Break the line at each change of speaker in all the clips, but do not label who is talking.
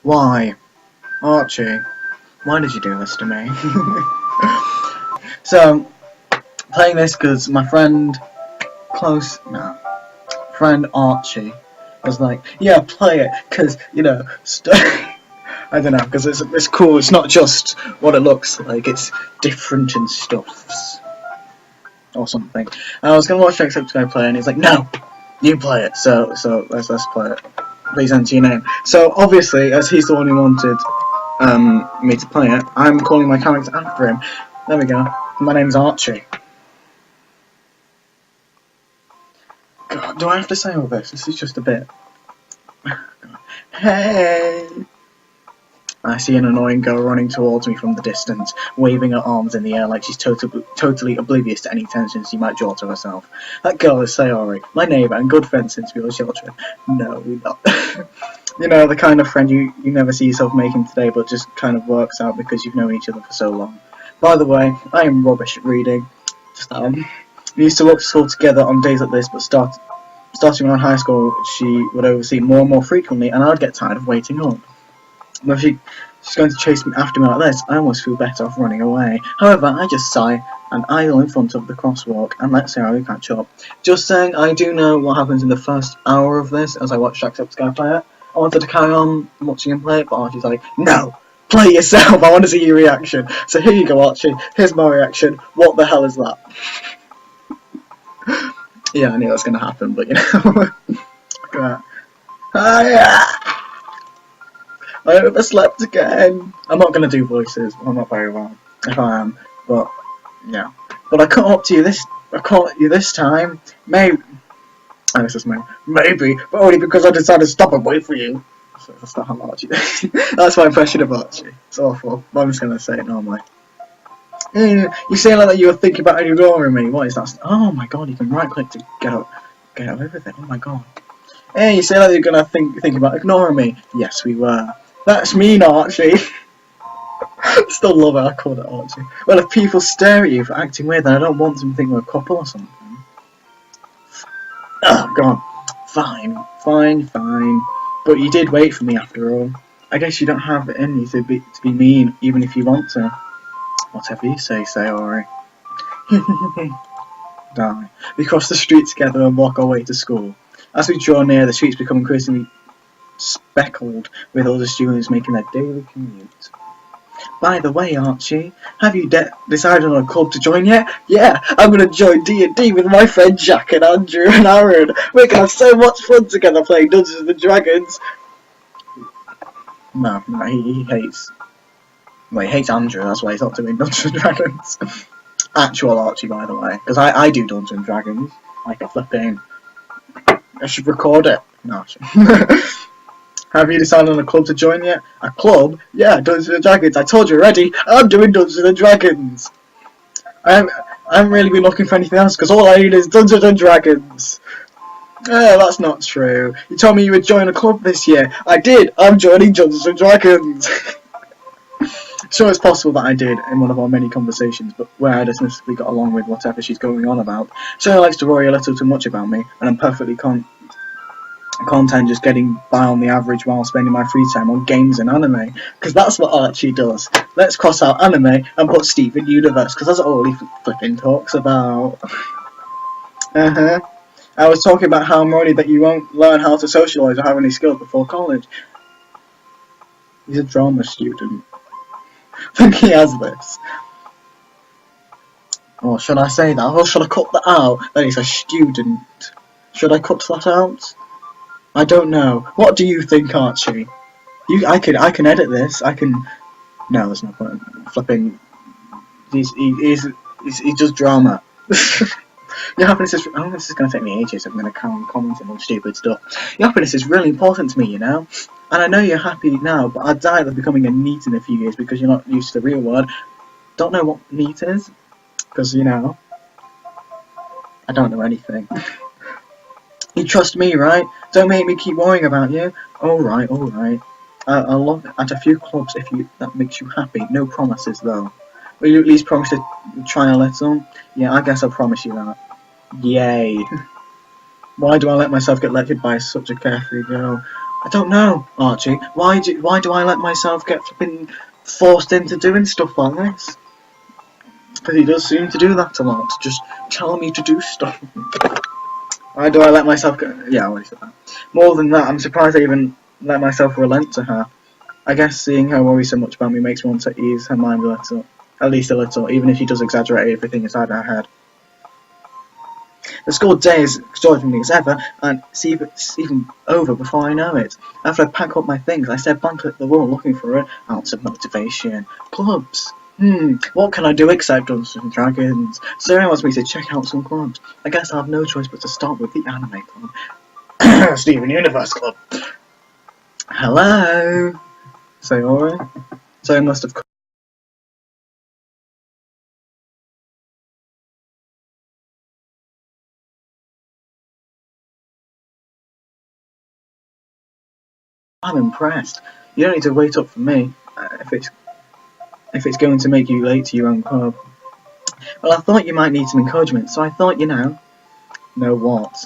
Why? Archie, why did you do this to me? So, playing this because my friend, friend Archie was like, yeah, play it, because, you know, I don't know, because it's cool, it's not just what it looks like, it's different and stuffs, or something. And I was going to watch Jacksepticeye play, and he's like, no, you play it, so let's play it. Please enter your name. So, obviously, as he's the one who wanted me to play it, I'm calling my character after him. There we go. My name's Archie. God, do I have to say all this? This is just a bit. Hey! I see an annoying girl running towards me from the distance, waving her arms in the air like she's totally oblivious to any tension she might draw to herself. That girl is Sayori, my neighbour and good friend since we were children. No, we're not. You know, the kind of friend you never see yourself making today, but just kind of works out because you've known each other for so long. By the way, I am rubbish at reading. We used to walk to school together on days like this, but starting around high school, she would oversee more and more frequently, and I'd get tired of waiting up. But if she's going to chase me after me like this, I almost feel better off running away. However, I just sigh and idle in front of the crosswalk and let Sarah catch up. Just saying, I do know what happens in the first hour of this as I watch Jacksepticeye play it. I wanted to carry on watching him play it, but Archie's like, no! Play yourself! I want to see your reaction. So here you go, Archie. Here's my reaction. What the hell is that? Yeah, I knew that was going to happen, but you know. I overslept again. I'm not going to do voices. I'm not very well. If I am, but yeah. But I caught you this time. Maybe. Oh, this is me. Maybe, but only because I decided to stop and wait for you. So that's not how Archie. That's my impression of Archie. It's awful. But I'm just going to say it normally. You say like that you were thinking about ignoring me. What is that? Oh my god, you can right click to get out of everything. Oh my god. Hey, you say like you're gonna think about ignoring me. Yes, we were. That's mean, Archie. Still love it, I called it Archie. Well, if people stare at you for acting weird, then I don't want them to think we're a couple or something. Oh god. Fine. But you did wait for me after all. I guess you don't have it in you to be mean, even if you want to. Whatever you say, Sayori. Die. We cross the street together and walk our way to school. As we draw near, the streets become increasingly speckled with other students making their daily commute. By the way, Archie, have you decided on a club to join yet? Yeah, I'm going to join D&D with my friend Jack and Andrew and Aaron. We're going to have so much fun together playing Dungeons and Dragons. No, he hates... Well, he hates Andrew, that's why he's not doing Dungeons and Dragons. Actual Archie, by the way, because I do Dungeons and Dragons. Like a flipping... I should record it. No, have you decided on a club to join yet? A club? Yeah, Dungeons and Dragons. I told you already. I'm doing Dungeons and Dragons. I haven't really been looking for anything else because all I need is Dungeons and Dragons. That's not true. You told me you would join a club this year. I did. I'm joining Dungeons and Dragons. Sure, it's possible that I did in one of our many conversations, but where I dismissively got along with whatever she's going on about. She likes to worry a little too much about me, and I'm perfectly content just getting by on the average while spending my free time on games and anime, because that's what Archie does. Let's cross out anime and put Steven Universe, because that's all he flipping talks about. I was talking about how I'm worried that you won't learn how to socialise or have any skills before college. He's a drama student. I think he has this. Or should I say that? Or should I cut that out? That he's a student. Should I cut that out? I don't know. What do you think, Archie? I can edit this. I can. No, there's no point. Flipping. He does drama. Your happiness is. Oh, this is going to take me ages. I'm going to carry on commenting on stupid stuff. Your happiness is really important to me, you know. And I know you're happy now, but I'd die of becoming a NEET in a few years because you're not used to the real word. Don't know what NEET is, because you know. I don't know anything. You trust me, right? Don't make me keep worrying about you. Alright. I'll look at a few clubs if that makes you happy. No promises, though. Will you at least promise to try a little? Yeah, I guess I'll promise you that. Yay. Why do I let myself get elected by such a carefree girl? I don't know, Archie. Why do I let myself get flipping forced into doing stuff like this? Because he does seem to do that a lot. Just tell me to do stuff. Why do I let myself go? Yeah, I already said that. More than that, I'm surprised I even let myself relent to her. I guess seeing her worry so much about me makes me want to ease her mind a little. At least a little, even if she does exaggerate everything inside her head. The school day is extraordinary as ever, and it's even over before I know it. After I pack up my things, I stare blankly at the wall looking for an ounce of motivation. Clubs. What can I do except Dungeons and Dragons? Sarah wants me to check out some clubs. I guess I have no choice but to start with the anime club. Steven Universe Club. Hello? Sayori? So I must have... I'm impressed. You don't need to wait up for me, if it's going to make you late to your own club. Well, I thought you might need some encouragement, so I thought, know what?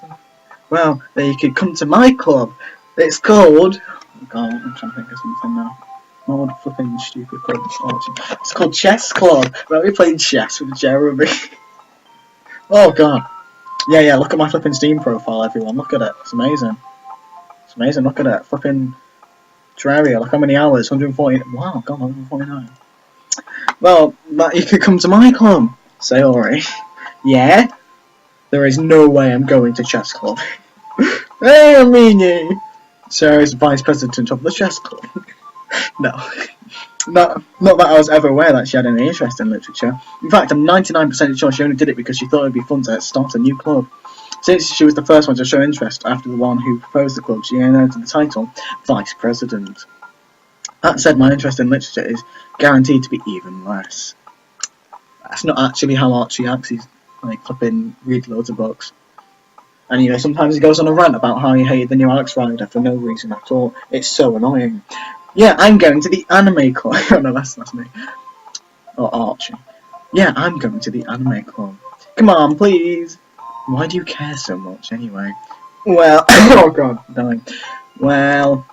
Well, then you could come to my club. It's called... Oh god, I'm trying to think of something now. What flipping stupid club? It's called Chess Club. Well, we played chess with Jeremy. Oh god. Yeah, look at my flipping Steam profile, everyone. Look at it. It's amazing. It's amazing, look at it. Flipping Terraria, look how many hours. 140... Wow, god, 149. Well, you could come to my club. Sayori. Yeah? There is no way I'm going to chess club. Hey, Amini! Sarah's vice president of the chess club. No. Not that I was ever aware that she had any interest in literature. In fact, I'm 99% sure she only did it because she thought it would be fun to start a new club. Since she was the first one to show interest after the one who proposed the club, she inherited the title Vice President. That said, my interest in literature is guaranteed to be even less. That's not actually how Archie acts. He's like flipping read loads of books. And sometimes he goes on a rant about how he hated the new Alex Rider for no reason at all. It's so annoying. Yeah, I'm going to the anime club. Oh no, that's me. Or Archie. Yeah, I'm going to the anime club. Come on, please. Why do you care so much, anyway? Well, oh god, I'm dying. Well,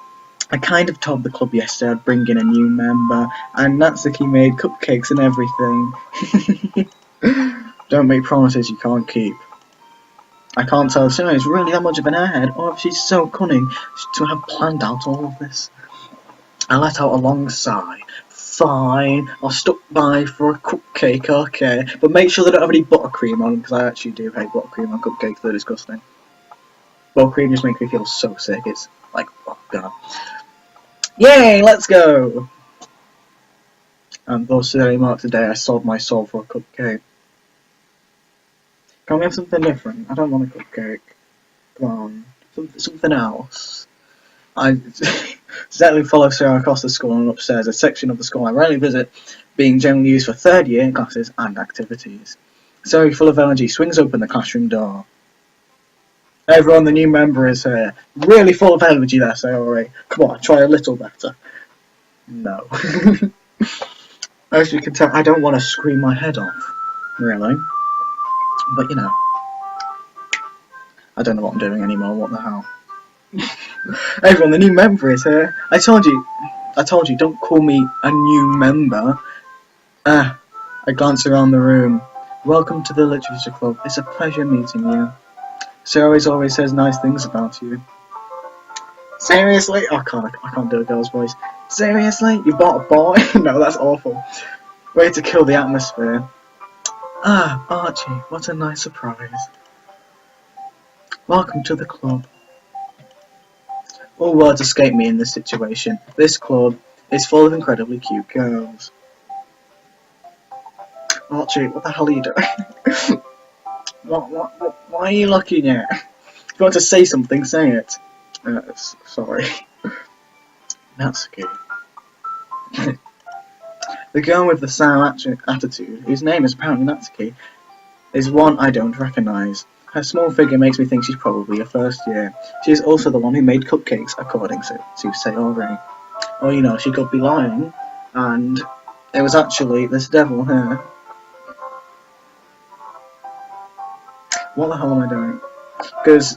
I kind of told the club yesterday I'd bring in a new member, and Natsuki made cupcakes and everything. Don't make promises you can't keep. I can't tell if Sarah is really that much of an airhead, or if she's so cunning to have planned out all of this. I let out a long sigh. Fine, I'll stop by for a cupcake, okay, but make sure they don't have any buttercream on them, because I actually do hate buttercream on cupcakes, they're disgusting. Buttercream just makes me feel so sick, it's like, oh god. Yay, let's go! And thus today marks the day I sold my soul for a cupcake. Can we have something different? I don't want a cupcake. Come on. Something else. I steadily follow Sarah across the school and upstairs, a section of the school I rarely visit, being generally used for third year classes and activities. Sarah, full of energy, swings open the classroom door. Everyone, the new member is here. Really full of energy there, Sarah. Come on, try a little better. No. As you can tell, I don't want to scream my head off. Really. But I don't know what I'm doing anymore, what the hell. Everyone, the new member is here. I told you, don't call me a new member. I glance around the room. Welcome to the Literature Club. It's a pleasure meeting you. Sarah always says nice things about you. Seriously? Oh, I can't do a girl's voice. Seriously? You bought a boy? No, that's awful. Way to kill the atmosphere. Ah, Archie, what a nice surprise. Welcome to the club. All words escape me in this situation. This club is full of incredibly cute girls. Archie, what the hell are you doing? Why are you looking at? If you want to say something, say it. Sorry. Natsuki. The girl with the sour attitude, whose name is apparently Natsuki, is one I don't recognise. Her small figure makes me think she's probably a first year. She is also the one who made cupcakes, according to Sayori. Or, she could be lying, and it was actually this devil here. What the hell am I doing? Because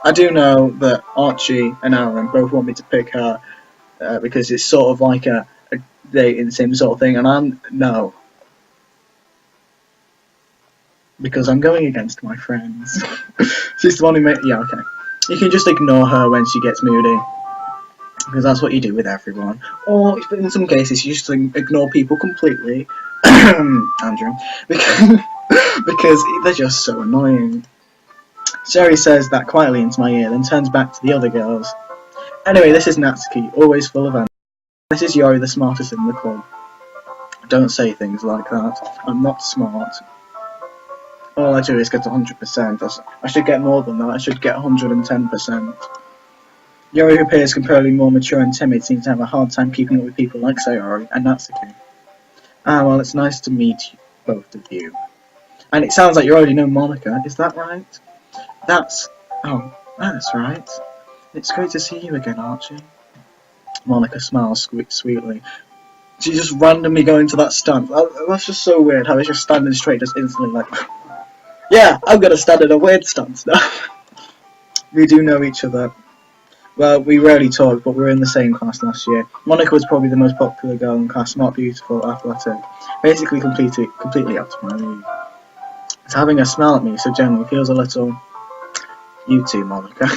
I do know that Archie and Aaron both want me to pick her because it's sort of like a dating sim sort of thing, and I'm no. Because I'm going against my friends. She's the one who made. Yeah, okay. You can just ignore her when she gets moody. Because that's what you do with everyone. Or in some cases, you just ignore people completely. Andrew. Because they're just so annoying. Sherry says that quietly into my ear, then turns back to the other girls. Anyway, this is Natsuki, always full of energy. This is Yori, the smartest in the club. Don't say things like that. I'm not smart. All I do is get 100%. I should get more than that. I should get 110%. Yori, who appears comparatively more mature and timid, seems to have a hard time keeping up with people like Sayori and Natsuki. Ah, well, it's nice to meet both of you. And it sounds like you already know Monica, is that right? That's right. It's great to see you again, Archie. Monica smiles sweetly. She just randomly going to that stance. That's just so weird how it's just standing straight, just instantly like, yeah, I'm gonna stand in a weird stance now. We do know each other. Well, we rarely talk, but we were in the same class last year. Monica was probably the most popular girl in class, smart, beautiful, athletic. Basically completely out of my league. It's having her smile at me so gently feels a little... You too, Monica.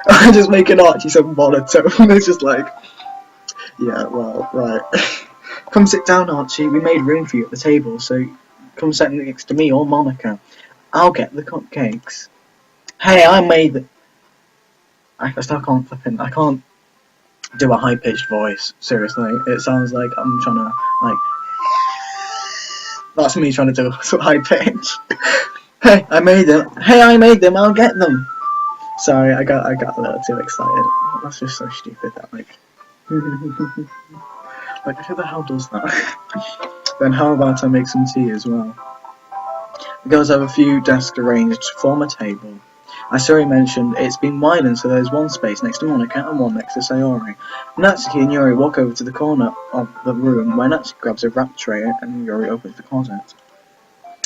I'm just making Archie so monotone. It's just like... Yeah, well, right. Come sit down, Archie. We made room for you at the table, so come sit next to me or Monica. I'll get the cupcakes. Hey, I made the... I still can't I can't do a high-pitched voice, seriously. It sounds like I'm trying to, like... That's me trying to do a high pitch. Hey, I made them, I'll get them. Sorry, I got a little too excited. That's just so stupid, that, like... like, who the hell does that? Then how about I make some tea as well? The girls have a few desks arranged to form a table. As Yori mentioned, it's been widened so there's one space next to Monica and one next to Sayori. Natsuki and Yori walk over to the corner of the room where Natsuki grabs a wrap tray and Yori opens the closet.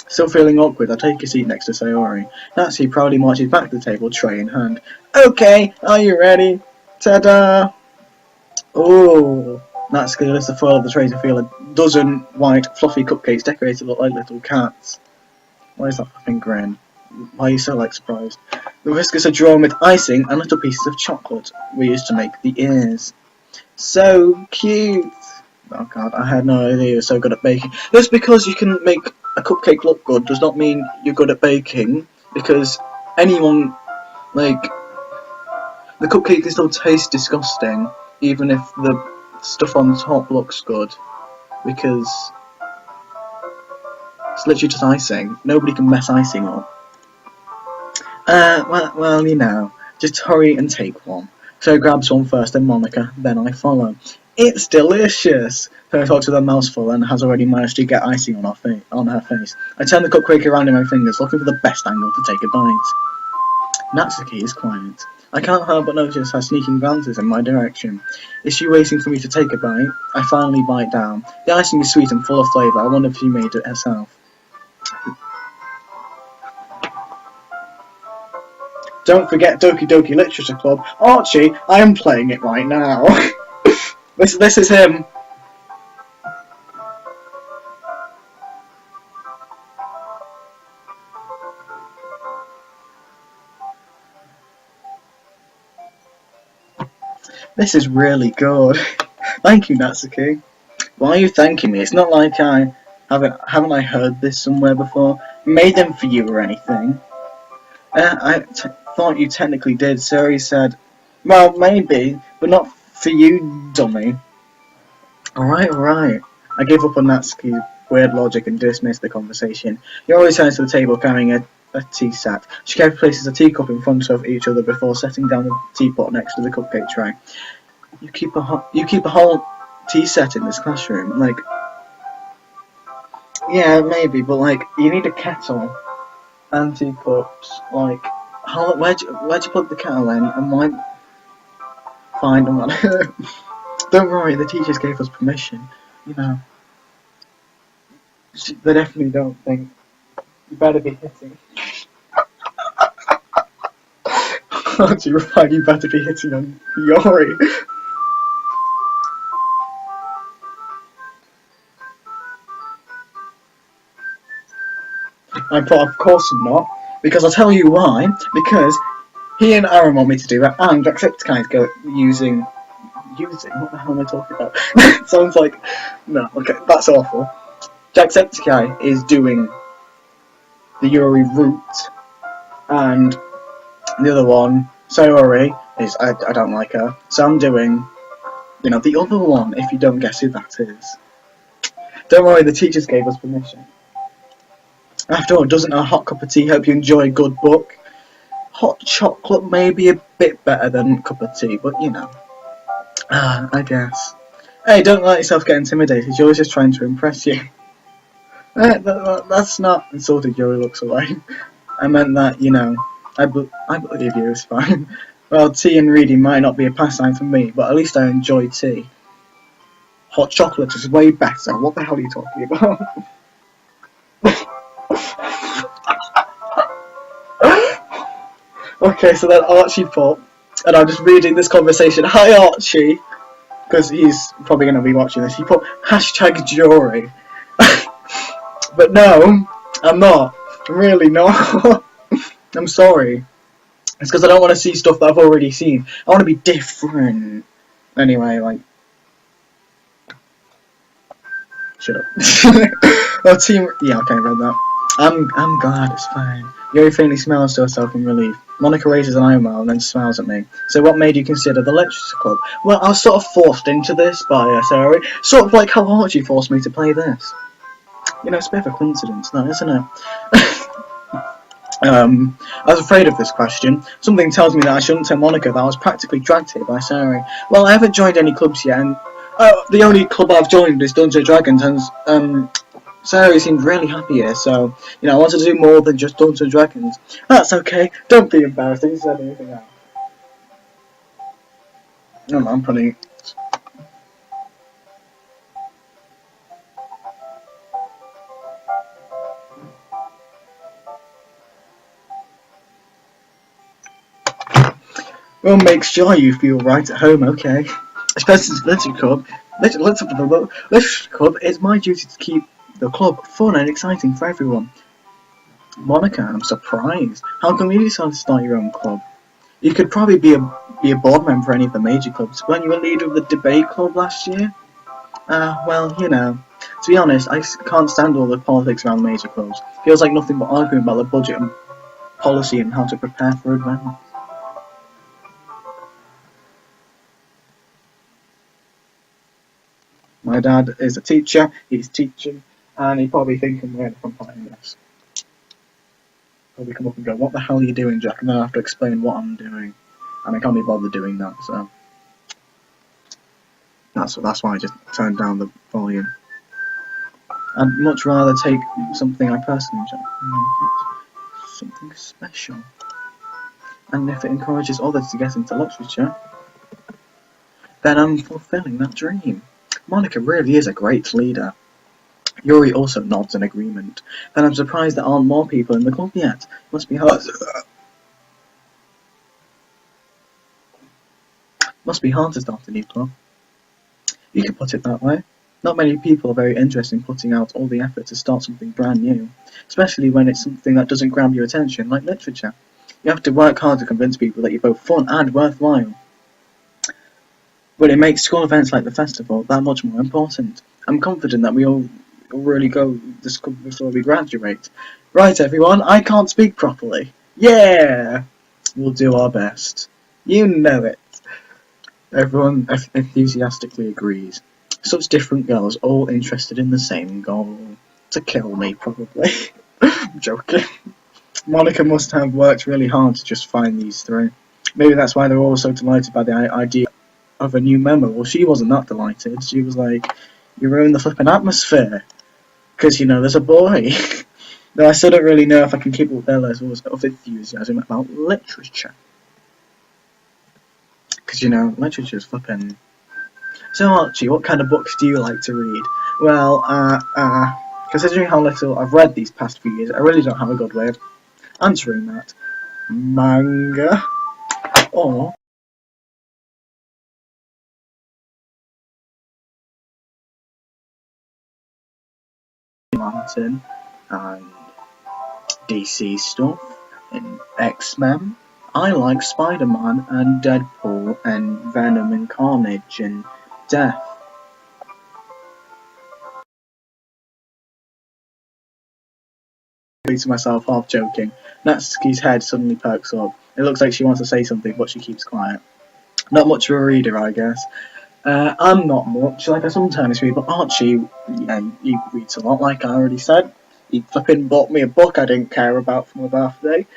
Still feeling awkward, I take a seat next to Sayori. Natsuki proudly marches back to the table, tray in hand. Okay, are you ready? Ta-da! Oh! Natsuki lifts the foil of the tray to feel a dozen white, fluffy cupcakes decorated look like little cats. Why is that fucking grin? Why are you so, like, surprised? The whiskers are drawn with icing and little pieces of chocolate we used to make the ears. So cute! Oh god, I had no idea you were so good at baking. Just because you can make a cupcake look good does not mean you're good at baking, because anyone, like, the cupcake can still taste disgusting, even if the stuff on the top looks good, because it's literally just icing. Nobody can mess icing up. Well, you know, just hurry and take one. So grabs one first, then Monica, then I follow. It's delicious! So I talks with a mouthful and has already managed to get icing on her face. I turn the cupcake around in my fingers, looking for the best angle to take a bite. Natsuki is quiet. I can't help but notice her sneaking glances in my direction. Is she waiting for me to take a bite? I finally bite down. The icing is sweet and full of flavour. I wonder if she made it herself. Don't forget Doki Literature Club. Archie, I am playing it right now. This is him. This is really good. Thank you, Natsuki. Why are you thanking me? It's not like haven't I heard this somewhere before? Made them for you or anything? I thought you technically did. Suri said, well, maybe, but not for you, dummy. Alright. I gave up on Natsuki's weird logic and dismissed the conversation. Yori returns to the table carrying a tea set. She carefully places a teacup in front of each other before setting down the teapot next to the cupcake tray. You keep a whole tea set in this classroom? Like, yeah, maybe, but like, you need a kettle and teacups. Like, where'd you plug the kettle in? And why? Fine, I'm not. Don't worry, the teachers gave us permission. You know, they definitely don't think you better be hitting. Archie replied, you better be hitting on Yori. I put, of course not, because I'll tell you why. Because he and Aaron want me to do it, and Jacksepticeye's go using, what the hell am I talking about? Sounds like, no, okay, that's awful. Jacksepticeye is doing the Yuri route, and the other one, Sayori, is, I don't like her, so I'm doing, you know, the other one, if you don't guess who that is. Don't worry, the teachers gave us permission. After all, doesn't a hot cup of tea help you enjoy a good book? Hot chocolate may be a bit better than a cup of tea, but you know. I guess. Hey, don't let yourself get intimidated, Yuri's just trying to impress you. That's not insulted, Yuri looks away. I meant that, you know, I believe you, it's fine. Well, tea and reading might not be a pastime for me, but at least I enjoy tea. Hot chocolate is way better, what the hell are you talking about? Okay, so then Archie put, and I'm just reading this conversation, hi Archie, because he's probably going to be watching this, he put hashtag Jory. But no, I'm not. I'm really not. I'm sorry. It's because I don't want to see stuff that I've already seen. I want to be different. Anyway, like... Shut up. Oh, team... Yeah, okay, I read that. I'm glad, it's fine. Yuri faintly smiles to herself in relief. Monica raises an eyebrow and then smiles at me. So what made you consider the literature club? Well, I was sort of forced into this by Sarah. Sort of like how Archie forced me to play this. You know, it's a bit of a coincidence, no, isn't it? I was afraid of this question. Something tells me that I shouldn't tell Monica that I was practically dragged here by Sari. Well, I haven't joined any clubs yet, and the only club I've joined is Dungeons & Dragons, and Sari seemed really happy here, so, you know, I want to do more than just Dungeons & Dragons. That's okay, don't be embarrassed, I didn't say anything else. No, I'm pretty... Well, make sure you feel right at home, okay? Especially since Literature Club. Literature Club, it's my duty to keep the club fun and exciting for everyone. Monica, I'm surprised. How come you decided to start your own club? You could probably be a board member for any of the major clubs. Weren't you a leader of the debate club last year? Well, you know. To be honest, I can't stand all the politics around major clubs. Feels like nothing but arguing about the budget and policy and how to prepare for events. My dad is a teacher, he's teaching, and he's probably thinking, where I'm playing this. Probably come up and go, what the hell are you doing, Jack? And then I have to explain what I'm doing. And I can't be bothered doing that, so... That's why I just turned down the volume. I'd much rather take something I personally enjoy. Something special. And if it encourages others to get into literature, then I'm fulfilling that dream. Monica really is a great leader. Yuri also nods in agreement. Then I'm surprised there aren't more people in the club yet. Must be hard. Must be hard to start a new club. You could put it that way. Not many people are very interested in putting out all the effort to start something brand new, especially when it's something that doesn't grab your attention, like literature. You have to work hard to convince people that you're both fun and worthwhile. But it makes school events like the festival that much more important. I'm confident that we all really go this club before we graduate. Right, everyone, I can't speak properly. Yeah! We'll do our best. You know it. Everyone enthusiastically agrees. Such different girls, all interested in the same goal. To kill me, probably. I'm joking. Monica must have worked really hard to just find these three. Maybe that's why they're all so delighted by the idea of a new member. Well, she wasn't that delighted. She was like, you ruined the flipping atmosphere. Because, you know, there's a boy. Though I still don't really know if I can keep up their levels of enthusiasm about literature. Because, you know, literature's flipping... So, Archie, what kind of books do you like to read? Well, considering how little I've read these past few years, I really don't have a good way of answering that. Manga. Or Martin and DC stuff and X-Men. I like Spider-Man and Deadpool and Venom and Carnage and Death. To myself, half joking. Natsuki's head suddenly perks up. It looks like she wants to say something, but she keeps quiet. Not much of a reader, I guess. I'm not much, like I sometimes read, but Archie, yeah, he reads a lot, like I already said. He flipping bought me a book I didn't care about for my birthday.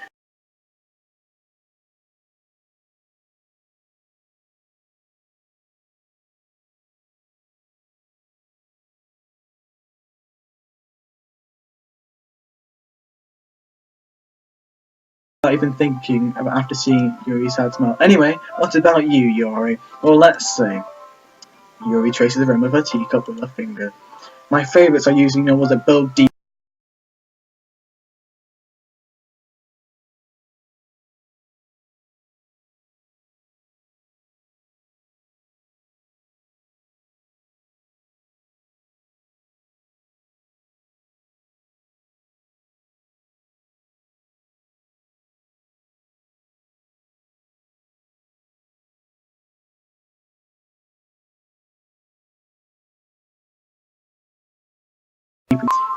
Not even thinking about after seeing Yuri's sad smile. Anyway, what about you, Yuri? Well, let's see. Yuri traces the rim of her teacup with her finger. My favourites are using novels that build deep.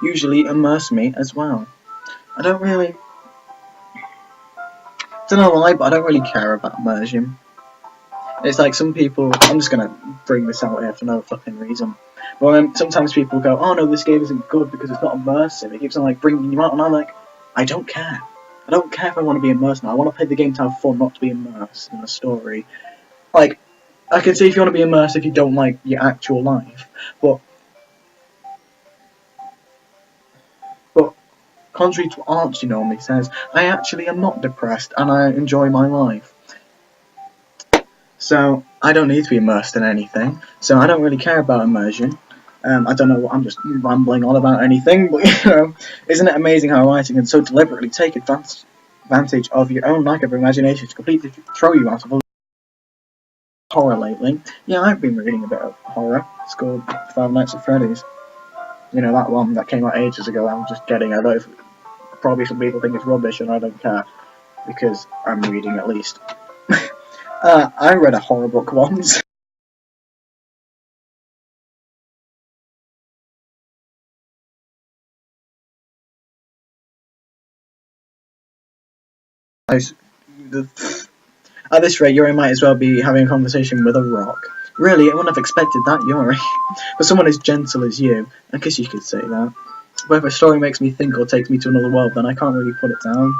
Usually immerse me as well. I don't know why, but I don't really care about immersion. It's like some people, I'm just gonna bring this out here for no fucking reason. But sometimes people go, oh no, this game isn't good because it's not immersive. It keeps on like bringing you out, and I'm like, I don't care. I don't care if I want to be immersed now. I want to play the game to have fun, not to be immersed in a story. Like, I can see if you want to be immersed if you don't like your actual life, but contrary to what Archie normally says, I actually am not depressed and I enjoy my life. So I don't need to be immersed in anything. So I don't really care about immersion. I don't know what I'm just rambling on about anything, but you know, isn't it amazing how writing can so deliberately take advantage of your own lack of imagination to completely throw you out of horror lately? Yeah, I've been reading a bit of horror. It's called Five Nights at Freddy's. You know, that one that came out ages ago. I'm just kidding. I know probably some people think it's rubbish, and I don't care because I'm reading at least. I read a horror book once. At this rate, Yuri might as well be having a conversation with a rock. Really, I wouldn't have expected that, Yuri. But someone as gentle as you, I guess you could say that. But if a story makes me think or takes me to another world, then I can't really put it down.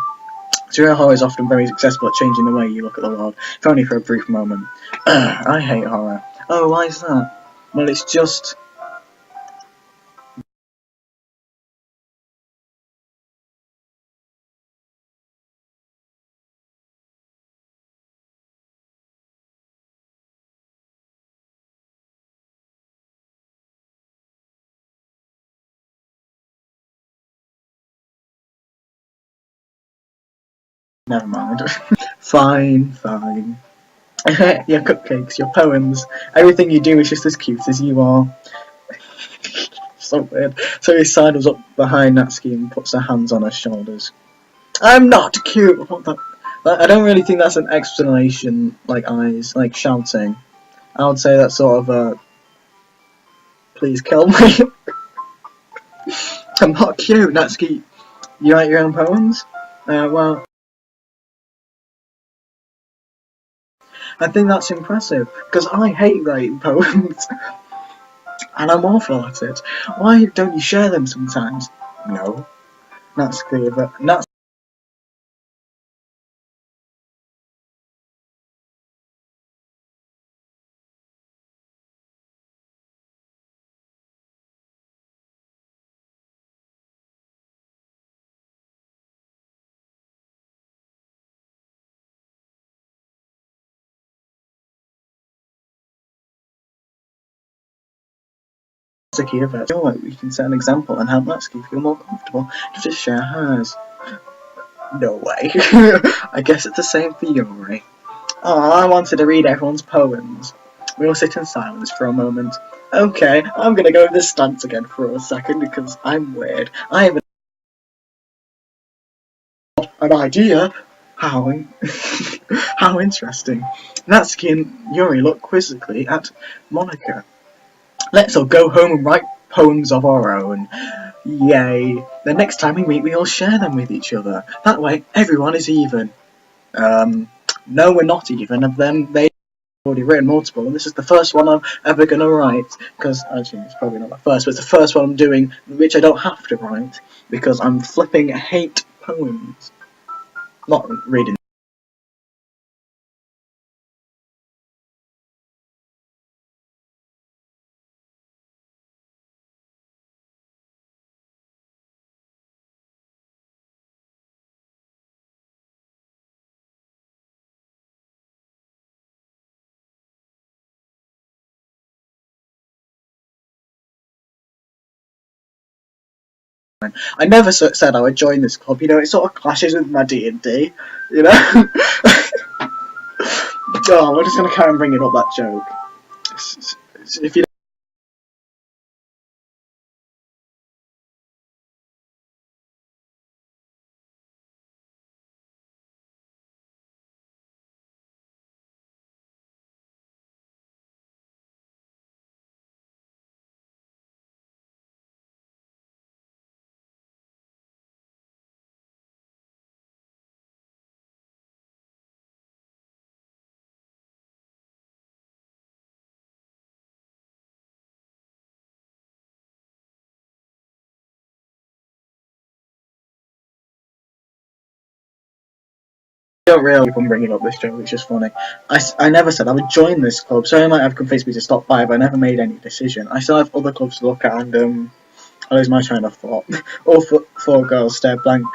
Surreal horror is often very successful at changing the way you look at the world, if only for a brief moment. I hate horror. Oh, why is that? Well, it's just... Never mind. Fine, fine. Your cupcakes, your poems, everything you do is just as cute as you are. So weird. So he sidles up behind Natsuki and puts her hands on her shoulders. I'm not cute! What the... I don't really think that's an explanation like eyes, like shouting. I would say that's sort of a... Please kill me. I'm not cute, Natsuki. You write your own poems? Well... I think that's impressive, because I hate writing poems. And I'm awful at it. Why don't you share them sometimes? No. Natsuki, but... Natsuki of it. Oh, we can set an example and help Natsuki feel more comfortable to just share hers. No way. I guess it's the same for Yuri. Oh, I wanted to read everyone's poems. We all sit in silence for a moment. Okay, I'm gonna go in this stance again for a second because I'm weird. I have an idea. How how interesting. Natsuki and Yuri look quizzically at Monica. Let's all go home and write poems of our own. Yay. The next time we meet, we all share them with each other. That way, everyone is even. No, we're not even. Of them, they've already written multiple, and this is the first one I'm ever going to write. Because, actually, it's probably not my first, but it's the first one I'm doing, which I don't have to write, because I'm flipping hate poems. Not reading. I never said I would join this club, you know, it sort of clashes with my D&D, you know? Oh, we're just going to carry on bringing up that joke. If you don't really keep on bringing up this joke, it's just funny. I never said I would join this club, so I might have convinced me to stop by, but I never made any decision. I still have other clubs to look at, and I lose my train of thought. All four girls stare blank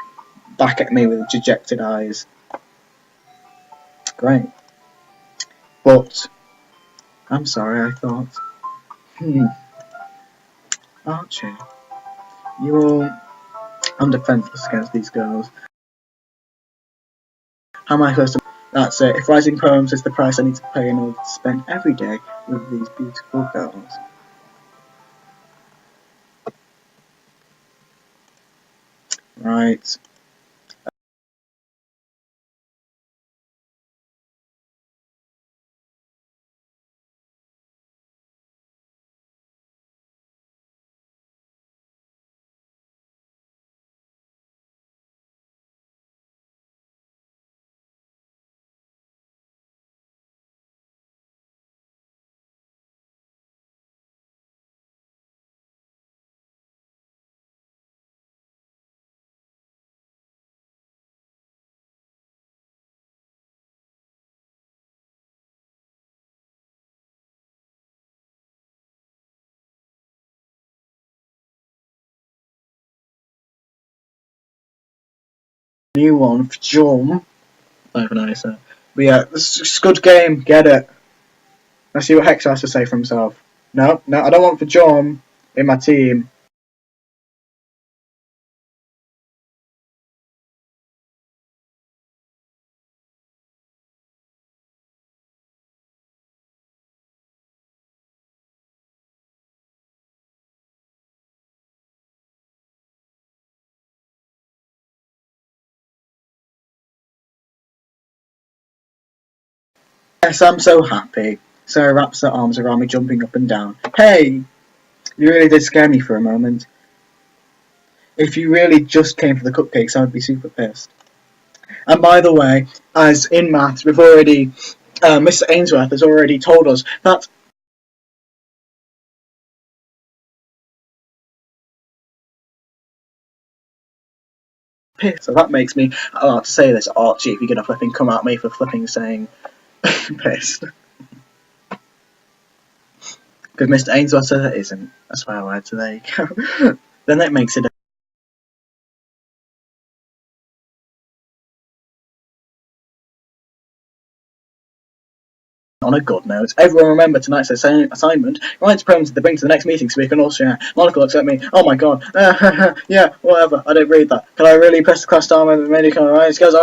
back at me with dejected eyes. Great. But, I'm sorry, I thought. Archie, you're I'm defenseless against these girls. How am I supposed to... That's it. If writing poems is the price I need to pay in order to spend every day with these beautiful girls. Right. New one for Jum. Not even nicer. But yeah, this is a good game. Get it. Let's see what Hector has to say for himself. No, I don't want for Jum in my team. Yes, I'm so happy. Sarah wraps her arms around me, jumping up and down. Hey! You really did scare me for a moment. If you really just came for the cupcakes, I would be super pissed. And by the way, as in maths, we've already, Mr. Ainsworth has already told us that pissed. So that makes me allowed to say this, Archie, if you're gonna flipping come at me for flipping saying pissed. Because Mr. Ainsworth says it isn't a swear word, so there you go. Then that makes it on a good note. Everyone remember tonight's assignment. Write poems to bring to the next meeting so we can all share. Monica looks at me. Oh my god. Yeah, whatever. I didn't read that. Can I really press the class down with the medical rise? Guys,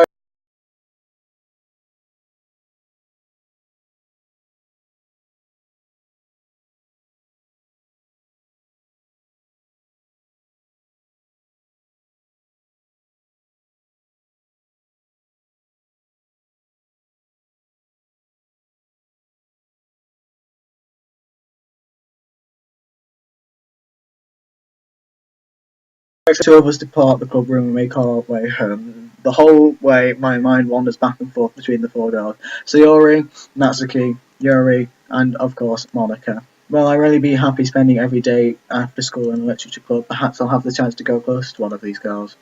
Two of us depart the club room and make our way home. The whole way, my mind wanders back and forth between the four girls: Sayori, Natsuki, Yuri, and of course Monica. Well, I'd really be happy spending every day after school in a literature club. Perhaps I'll have the chance to go close to one of these girls.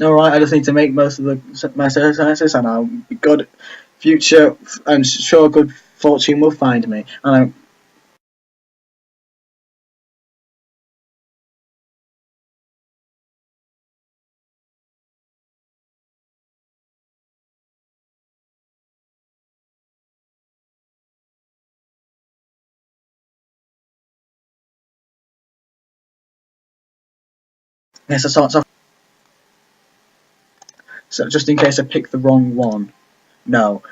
Alright, I just need to make most of my exercises and I'll be good future and sure good fortune will find me. And I guess I start off. So just in case I pick the wrong one. No.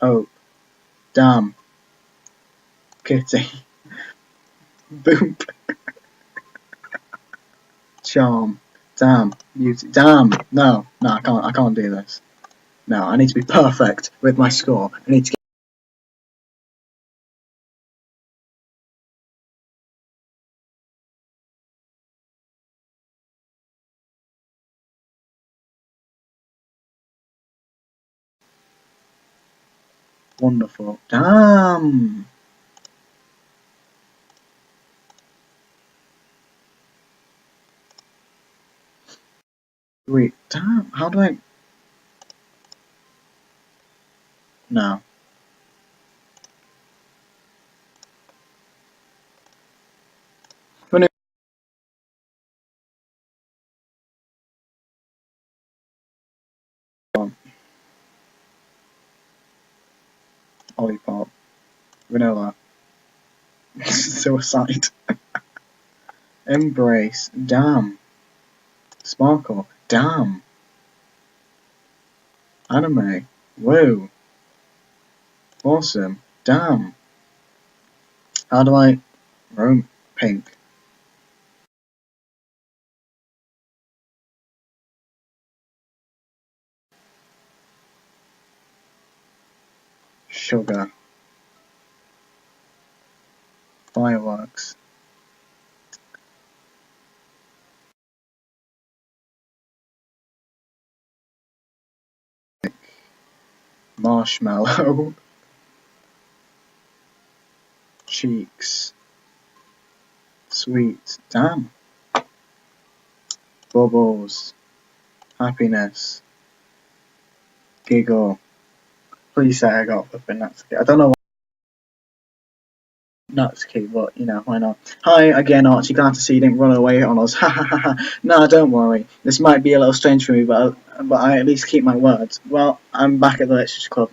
Oh, damn. Kitty. Boom. Charm. Damn. Beauty. Damn. No, I can't do this. No, I need to be perfect with my score. I need to get wonderful. Damn. Wait, damn. How do I? No. Lollipop. Vanilla. Suicide. Embrace. Damn. Sparkle. Damn. Anime. Woo. Awesome. Damn. How do I? Rome. Pink. Sugar. Fireworks. Marshmallow. Cheeks. Sweet. Damn. Bubbles. Happiness. Giggle. Please say I got flipping Natsuki. I don't know what Natsuki, but you know, why not? Hi again, Archie. Glad to see you didn't run away on us. Ha ha ha ha. No, don't worry. This might be a little strange for me, but I at least keep my words. Well, I'm back at the literature club.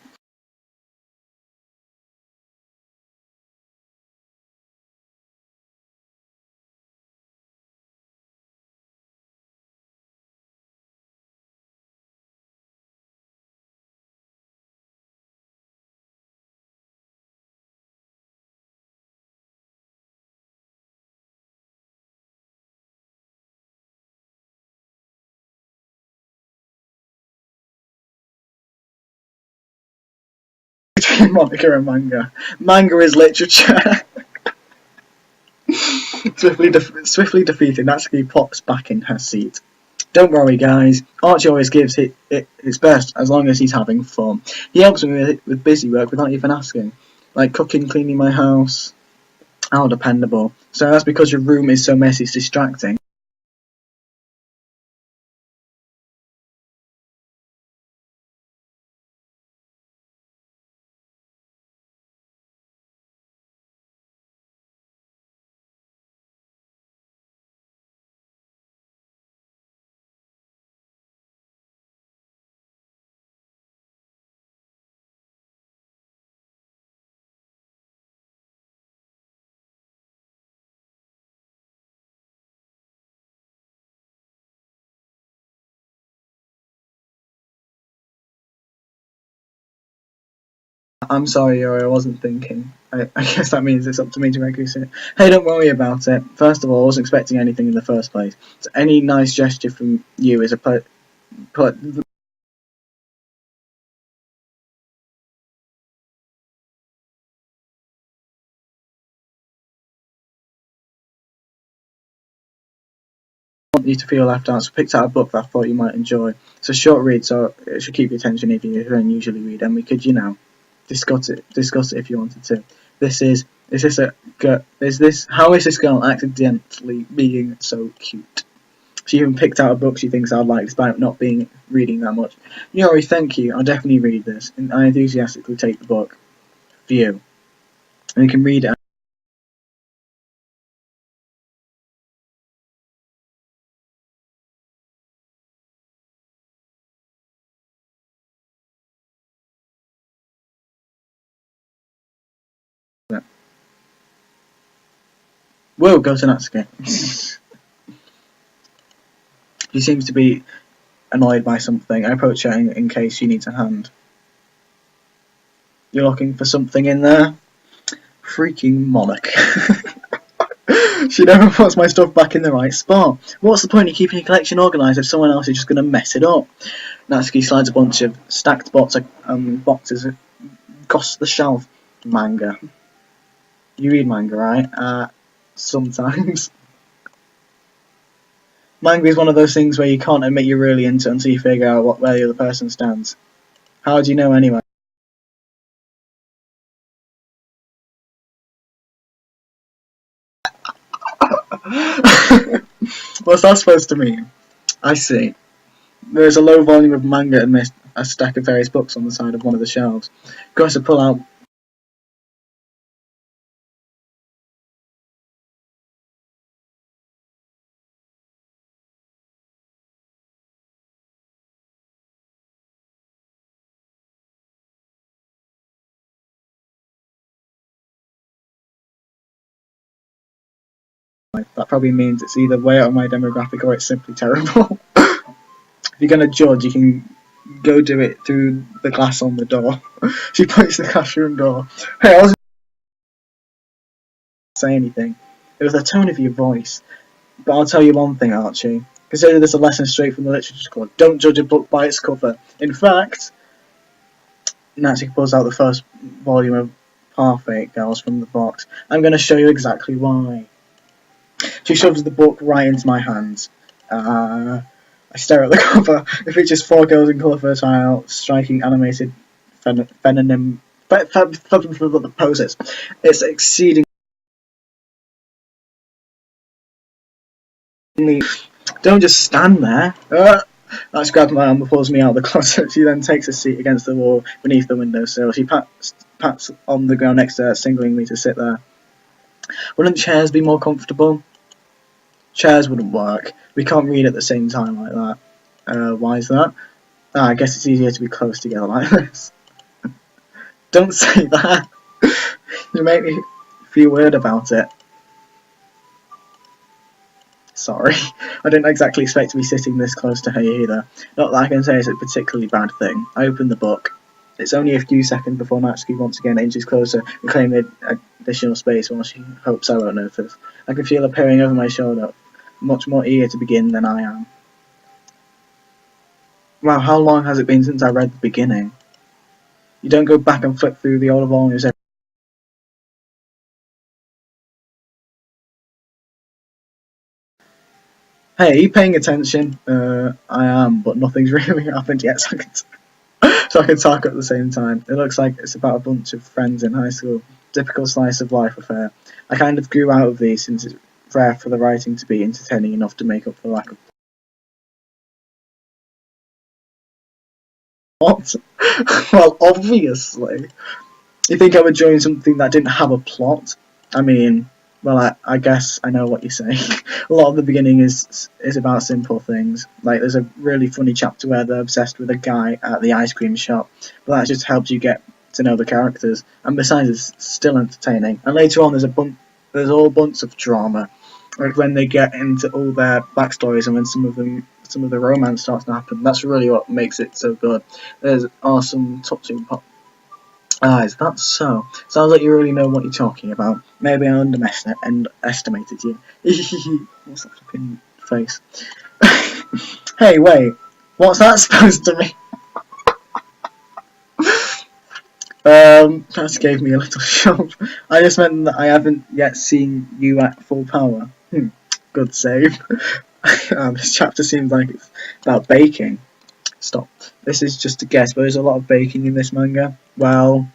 Between Monica and manga. Manga is literature. Swiftly defeated, Natsuki pops back in her seat. Don't worry, guys. Archie always gives it his best as long as he's having fun. He helps me with busy work without even asking, like cooking, cleaning my house. How dependable. So that's because your room is so messy, it's distracting. I'm sorry, Yuri, I wasn't thinking. I guess that means it's up to me to make you see it. Hey, don't worry about it. First of all, I wasn't expecting anything in the first place. So any nice gesture from you is a put. Want you to feel left out, so I picked out a book that I thought you might enjoy. It's a short read, so it should keep your attention if you don't usually read, and we could, discuss it if you wanted to. Is this a, how is this girl accidentally being so cute? She even picked out a book she thinks I'd like, despite not being reading that much. Yuri, thank you. I'll definitely read this, and I enthusiastically take the book for you, and you can read it. Whoa, go to Natsuki. She seems to be annoyed by something. I approach her in case she needs a hand. You're looking for something in there? Freaking monarch. She never puts my stuff back in the right spot. What's the point of keeping your collection organised if someone else is just going to mess it up? Natsuki slides a bunch of stacked boxes across the shelf. Manga. You read manga, right? Sometimes. Manga is one of those things where you can't admit you're really into it until you figure out where the other person stands. How do you know anyway? What's that supposed to mean? I see. There is a low volume of manga amidst a stack of various books on the side of one of the shelves. Goes to pull out. That probably means it's either way out of my demographic or it's simply terrible. If you're gonna judge, you can go do it through the glass on the door. She points to the classroom door. Hey, I wasn't say anything. It was the tone of your voice. But I'll tell you one thing, Archie. Consider this a lesson straight from the literature club. Don't judge a book by its cover. In fact, Natsuki pulls out the first volume of Parfait Girls from the box. I'm going to show you exactly why. She shoves the book right into my hands. I stare at the cover. It features four girls in colour fertile, striking animated feminine poses. It's exceedingly. Don't just stand there. That's grabbed my arm and pulls me out of the closet. She then takes a seat against the wall beneath the windowsill. She pats on the ground next to her, signaling me to sit there. Wouldn't chairs be more comfortable? Chairs wouldn't work. We can't read at the same time like that. Why is that? I guess it's easier to be close together like this. Don't say that. You make me feel weird about it. Sorry. I didn't exactly expect to be sitting this close to her either. Not that I can say it's a particularly bad thing. I open the book. It's only a few seconds before Natsuki once again inches closer, reclaiming additional space while she hopes I won't notice. I can feel her peering over my shoulder, much more eager to begin than I am. Wow, how long has it been since I read the beginning? You don't go back and flip through the older volumes every. Hey, are you paying attention? I am, but nothing's really happened yet, so I can talk at the same time. It looks like it's about a bunch of friends in high school. Typical slice of life affair. I kind of grew out of these since it's rare for the writing to be entertaining enough to make up for the lack of plot. Well, obviously. You think I would join something that didn't have a plot? I mean, well, I guess I know what you're saying. A lot of the beginning is about simple things. Like, there's a really funny chapter where they're obsessed with a guy at the ice cream shop, but that just helps you get to know the characters. And besides, it's still entertaining. And later on, there's all bunch of drama, like when they get into all their backstories and when some of the romance starts to happen. That's really what makes it so good. There's awesome touching Ah, is that so? Sounds like you really know what you're talking about. Maybe I underestimated you. What's that fucking face? Hey, wait. What's that supposed to mean? That gave me a little shock. I just meant that I haven't yet seen you at full power. Good save. This chapter seems like it's about baking. Stop. This is just a guess, but there's a lot of baking in this manga. Well,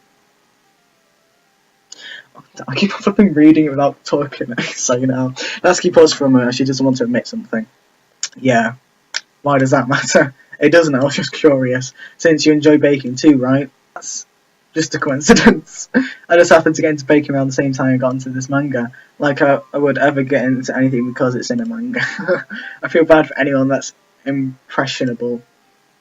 I keep on flipping reading it without talking, so you know. Natsuki paused for a moment. She doesn't want to admit something. Yeah, why does that matter? It doesn't, I was just curious. Since you enjoy baking too, right? That's just a coincidence. I just happened to get into baking around the same time I got into this manga. Like I would ever get into anything because it's in a manga. I feel bad for anyone that's impressionable.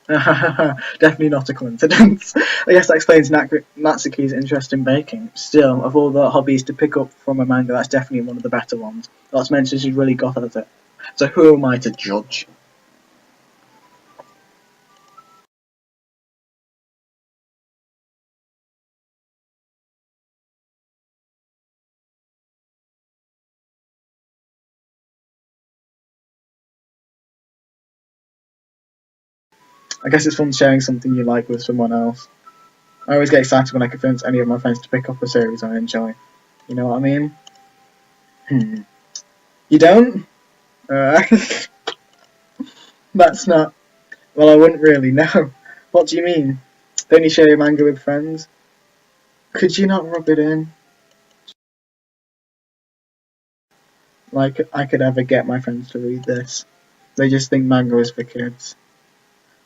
Definitely not a coincidence. I guess that explains Natsuki's interest in baking. Still, of all the hobbies to pick up from a manga, that's definitely one of the better ones. Not to mention she's really got at it. So who am I to judge? I guess it's fun sharing something you like with someone else. I always get excited when I convince any of my friends to pick up a series I enjoy. You know what I mean? You don't? Uh, that's not. Well, I wouldn't really know. What do you mean? Don't you share your manga with friends? Could you not rub it in? Like, I could ever get my friends to read this. They just think manga is for kids.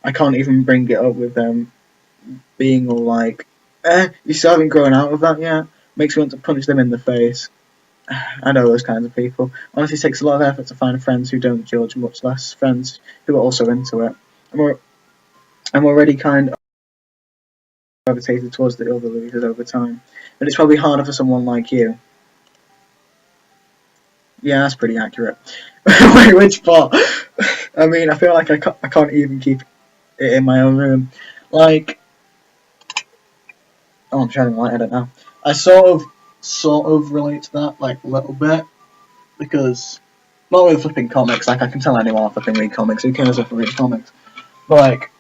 I can't even bring it up with them being all like, you still haven't grown out of that yet? Makes me want to punch them in the face. I know those kinds of people. Honestly, it takes a lot of effort to find friends who don't judge, much less friends who are also into it. I'm already kind of gravitated towards the other losers over time, but it's probably harder for someone like you. Yeah, that's pretty accurate. Wait, which part? I mean, I feel like I can't even keep it in my own room. Like, oh, I'm shining light. I don't know. I sort of relate to that, like a little bit, because not with flipping comics. Like, I can tell anyone if I flipping read comics. Who cares if I read comics? But like,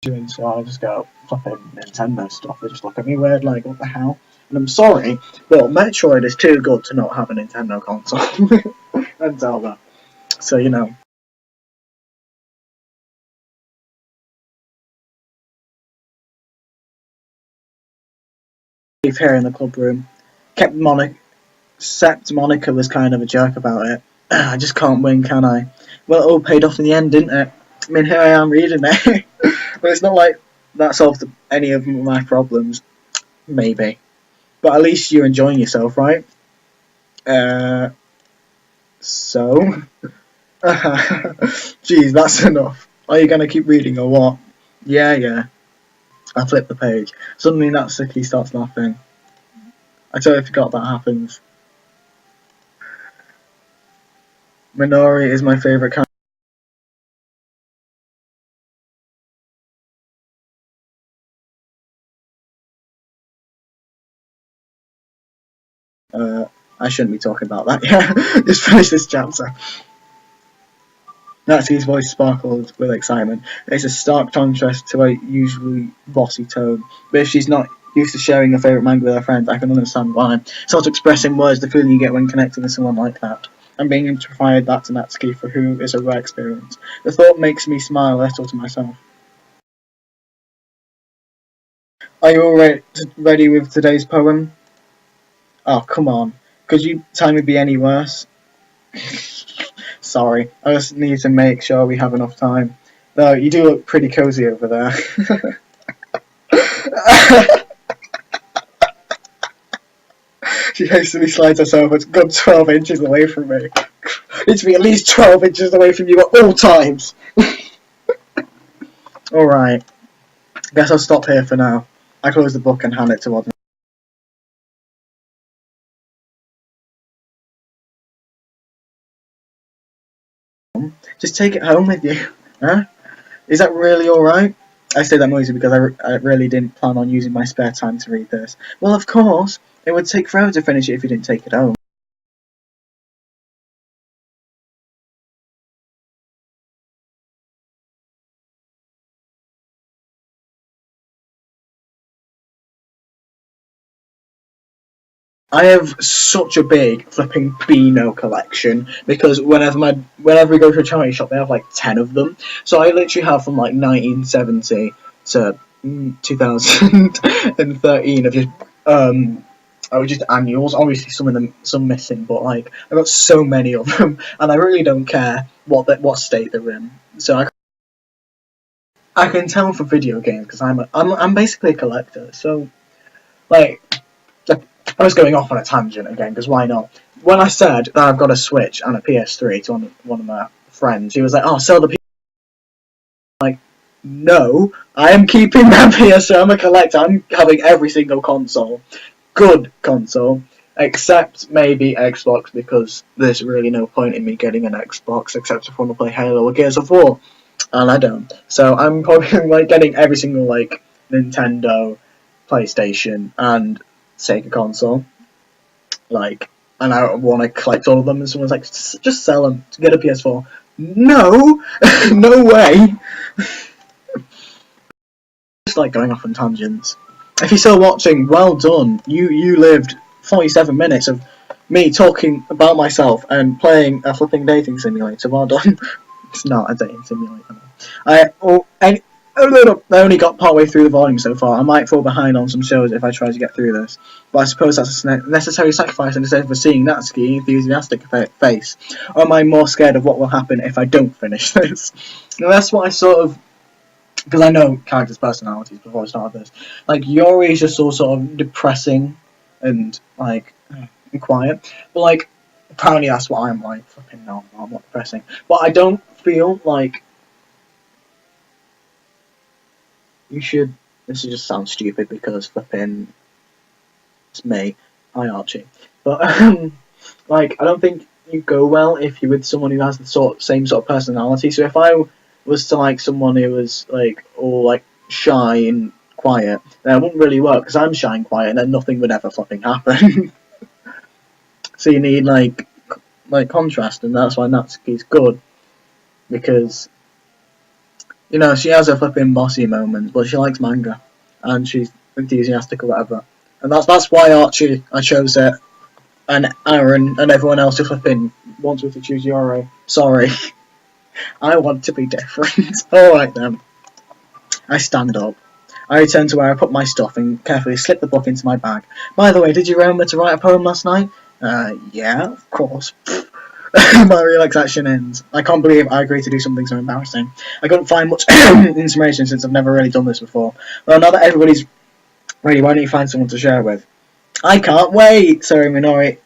doing so, I just go flipping Nintendo stuff. They just look at me weird, like, what the hell? And I'm sorry, but Metroid is too good to not have a Nintendo console. And Zelda. So you know. Here in the club room, kept Monica. Except Monica was kind of a jerk about it. I just can't win, can I? Well, it all paid off in the end, didn't it? I mean, here I am reading it. But it's not like that solved any of my problems. Maybe. But at least you're enjoying yourself, right? Uh, so? Jeez, that's enough. Are you going to keep reading or what? Yeah, yeah. I flip the page. Suddenly Natsuki starts laughing. I totally forgot that happens. Minori is my favourite character. I shouldn't be talking about that. Yeah, just finish this chapter. Natsuki's voice sparkled with excitement. It's a stark contrast to her usually bossy tone. But if she's not used to sharing her favourite manga with her friends, I can understand why. It's hard to express in words the feeling you get when connecting with someone like that. And being able to provide that to Natsuki for who is a rare experience. The thought makes me smile a little to myself. Are you all ready with today's poem? Oh, come on. Could you time it be any worse? Sorry, I just need to make sure we have enough time. Though you do look pretty cozy over there. She hastily slides herself a good 12 inches away from me. Need to be at least 12 inches away from you at all times. Alright, guess I'll stop here for now. I close the book and hand it towards Mum. Just take it home with you. Huh? Is that really alright? I say that noisy because I really didn't plan on using my spare time to read this. Well, of course, it would take forever to finish it if you didn't take it home. I have such a big flipping Beano collection because whenever we go to a charity shop, they have like 10 of them. So I literally have from like 1970 to 2013 of just just annuals. Obviously, some missing, but like I've got so many of them, and I really don't care what state they're in. So I can tell for video games because I'm basically a collector. So like. I was going off on a tangent again, because why not? When I said that I've got a Switch and a PS3 to one of my friends, he was like, "Oh, sell the PS." Like, no, I am keeping my PS3. I'm a collector. I'm having every single console, good console, except maybe Xbox, because there's really no point in me getting an Xbox except if I want to play Halo or Gears of War, and I don't. So I'm probably like getting every single like Nintendo, PlayStation, and Sega console. Like, and I want to collect all of them, and someone's like, just sell them to get a PS4. No, no way. Just like going off on tangents. If you're still watching, well done. You lived 47 minutes of me talking about myself and playing a flipping dating simulator. Well done. It's not a dating simulator. I only got partway through the volume so far. I might fall behind on some shows if I try to get through this, but I suppose that's a necessary sacrifice instead of seeing Natsuki's enthusiastic face. Or am I more scared of what will happen if I don't finish this? And that's what I sort of, because I know characters' personalities before I started this. Like Yori is just all sort of depressing and like and quiet, but like apparently that's what I'm like. Flipping no, I'm not depressing, but I don't feel like. You should. This just sounds stupid because flipping. It's me. Hi Archie. But like I don't think you go well if you're with someone who has the same sort of personality. So if I was to like someone who was like all like shy and quiet, then it wouldn't really work because I'm shy and quiet, and then nothing would ever flipping happen. So you need like contrast, and that's why Natsuki's good because. You know, she has her flipping bossy moments, but she likes manga, and she's enthusiastic or whatever. And that's why Archie, I chose it, and Aaron and everyone else who flipping wants me to choose Yoro. Sorry, I want to be different. Alright then. I stand up. I return to where I put my stuff and carefully slip the book into my bag. By the way, did you remember to write a poem last night? Yeah, of course. My relaxation ends. I can't believe I agreed to do something so embarrassing. I couldn't find much information since I've never really done this before. Well, now that everybody's ready, why don't you find someone to share with? I can't wait! Sorry, Minori.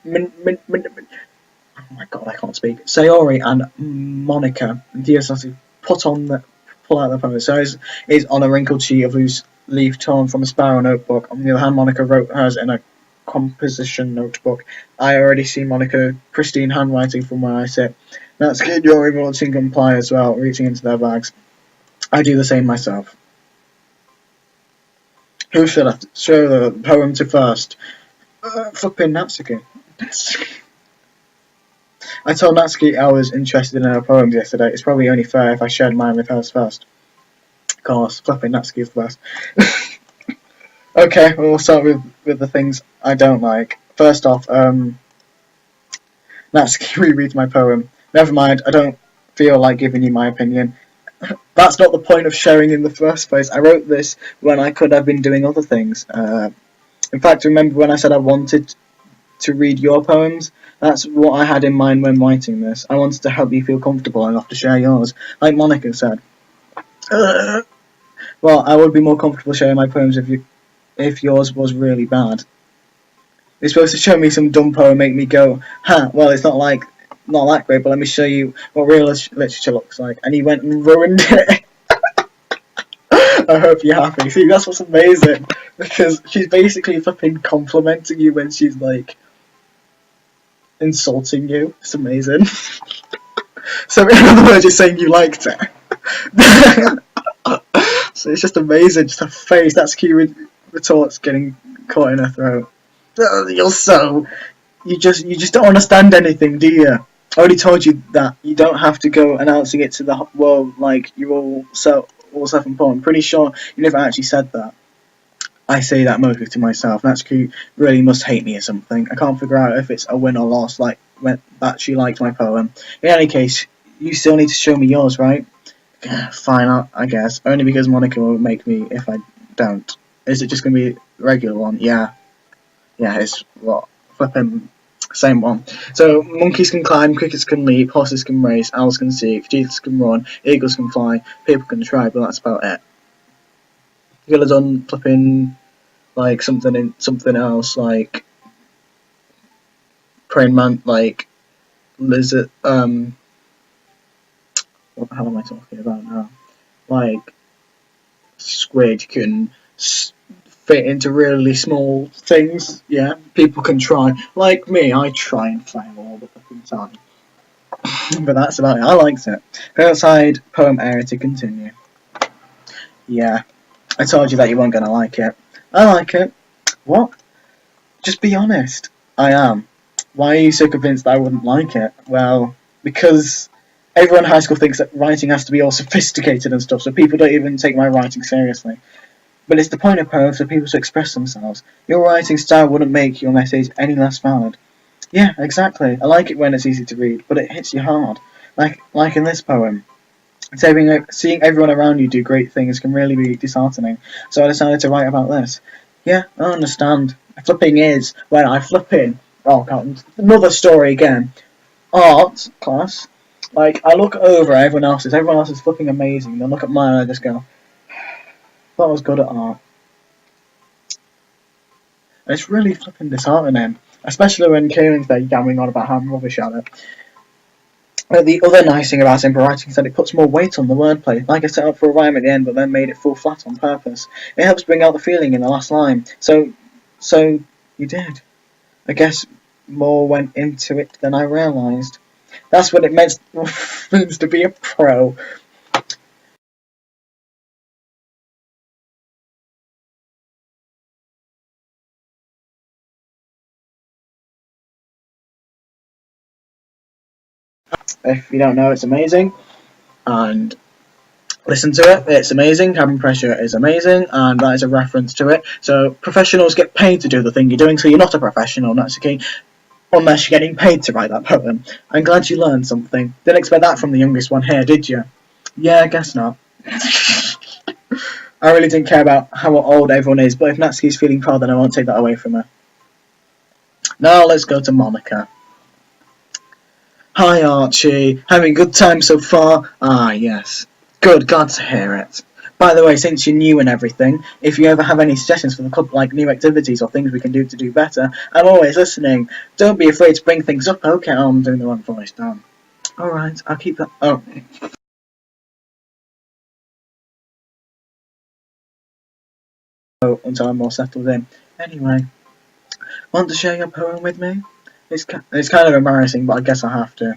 Oh my god, I can't speak. Sayori and Monica enthusiastically pull out the poem. So is on a wrinkled sheet of loose leaf torn from a spiral notebook. On the other hand, Monica wrote hers in a composition notebook. I already see Monica pristine handwriting from where I sit. That's good. Yori watching comply as well, reaching into their bags. I do the same myself. Who should I show the poem to first? Flipping Natsuki. I told Natsuki I was interested in her poems yesterday. It's probably only fair if I shared mine with hers first. Of course, flipping Natsuki is the best. Okay, we'll start with the things I don't like. First off, Natsuki rereads my poem. Never mind, I don't feel like giving you my opinion. That's not the point of sharing in the first place. I wrote this when I could have been doing other things. In fact, remember when I said I wanted to read your poems? That's what I had in mind when writing this. I wanted to help you feel comfortable enough to share yours, like Monica said. Well, I would be more comfortable sharing my poems if yours was really bad. You're supposed to show me some dumb poem, make me go, huh, well, it's not that great, but let me show you what real literature looks like. And he went and ruined it. I hope you're happy. See, that's what's amazing. Because she's basically flipping complimenting you when she's, like, insulting you. It's amazing. So, in other words, you're saying you liked it. It's just amazing, just her face. Natsuki retorts, getting caught in her throat. You're so you just don't understand anything, do you? I already told you that you don't have to go announcing it to the world like you're all self-important. Pretty sure you never actually said that. I say that mostly to myself. Natsuki really must hate me or something. I can't figure out if it's a win or loss, like when that she liked my poem. In any case, you still need to show me yours, right? Fine, I guess. Only because Monica will make me if I don't. Is it just gonna be a regular one? Yeah. Yeah, it's what? Flipping same one. So monkeys can climb, crickets can leap, horses can race, owls can seek, geese can run, eagles can fly, people can try, but that's about it. You could have done flipping like something else, like praying man, like lizard. What the hell am I talking about now? Like squid can fit into really small things. Yeah, people can try. Like me, I try and fail all the fucking time. But that's about it. I liked it. Go outside, poem area to continue. Yeah, I told you that you weren't gonna like it. I like it. What? Just be honest. I am. Why are you so convinced that I wouldn't like it? Well, because everyone in high school thinks that writing has to be all sophisticated and stuff, so people don't even take my writing seriously. But it's the point of poems for people to express themselves. Your writing style wouldn't make your message any less valid. Yeah, exactly. I like it when it's easy to read, but it hits you hard. Like in this poem. Seeing everyone around you do great things can really be disheartening, so I decided to write about this. Yeah, I understand. Flipping is when I flip in. Oh god, another story again. Art class. Like, I look over everyone else is flipping amazing, then look at mine and I just go, thought I was good at art. And it's really flipping disheartening. Especially when Kaylin's there yammering on about how I'm rubbish at it. The other nice thing about simple writing is that it puts more weight on the wordplay. Like I set up for a rhyme at the end, but then made it fall flat on purpose. It helps bring out the feeling in the last line. So you did. I guess more went into it than I realised. That's what it means to be a pro. If you don't know, it's amazing. And listen to it, it's amazing. Cabin pressure is amazing, and that is a reference to it. So professionals get paid to do the thing you're doing, so you're not a professional, Natsuki, unless you're getting paid to write that poem. I'm glad you learned something. Didn't expect that from the youngest one here, did you? Yeah, I guess not. I really didn't care about how old everyone is, but if Natsuki's feeling proud, then I won't take that away from her. Now let's go to Monica. Hi Archie, having a good time so far? Ah, yes. Good, glad to hear it. By the way, since you're new and everything, if you ever have any suggestions for the club, like new activities or things we can do to do better, I'm always listening. Don't be afraid to bring things up. Okay, oh, I'm doing the wrong voice, damn. Alright, I'll keep that. Oh. Until I'm more settled in. Anyway, want to share your poem with me? It's kind of embarrassing, but I guess I have to.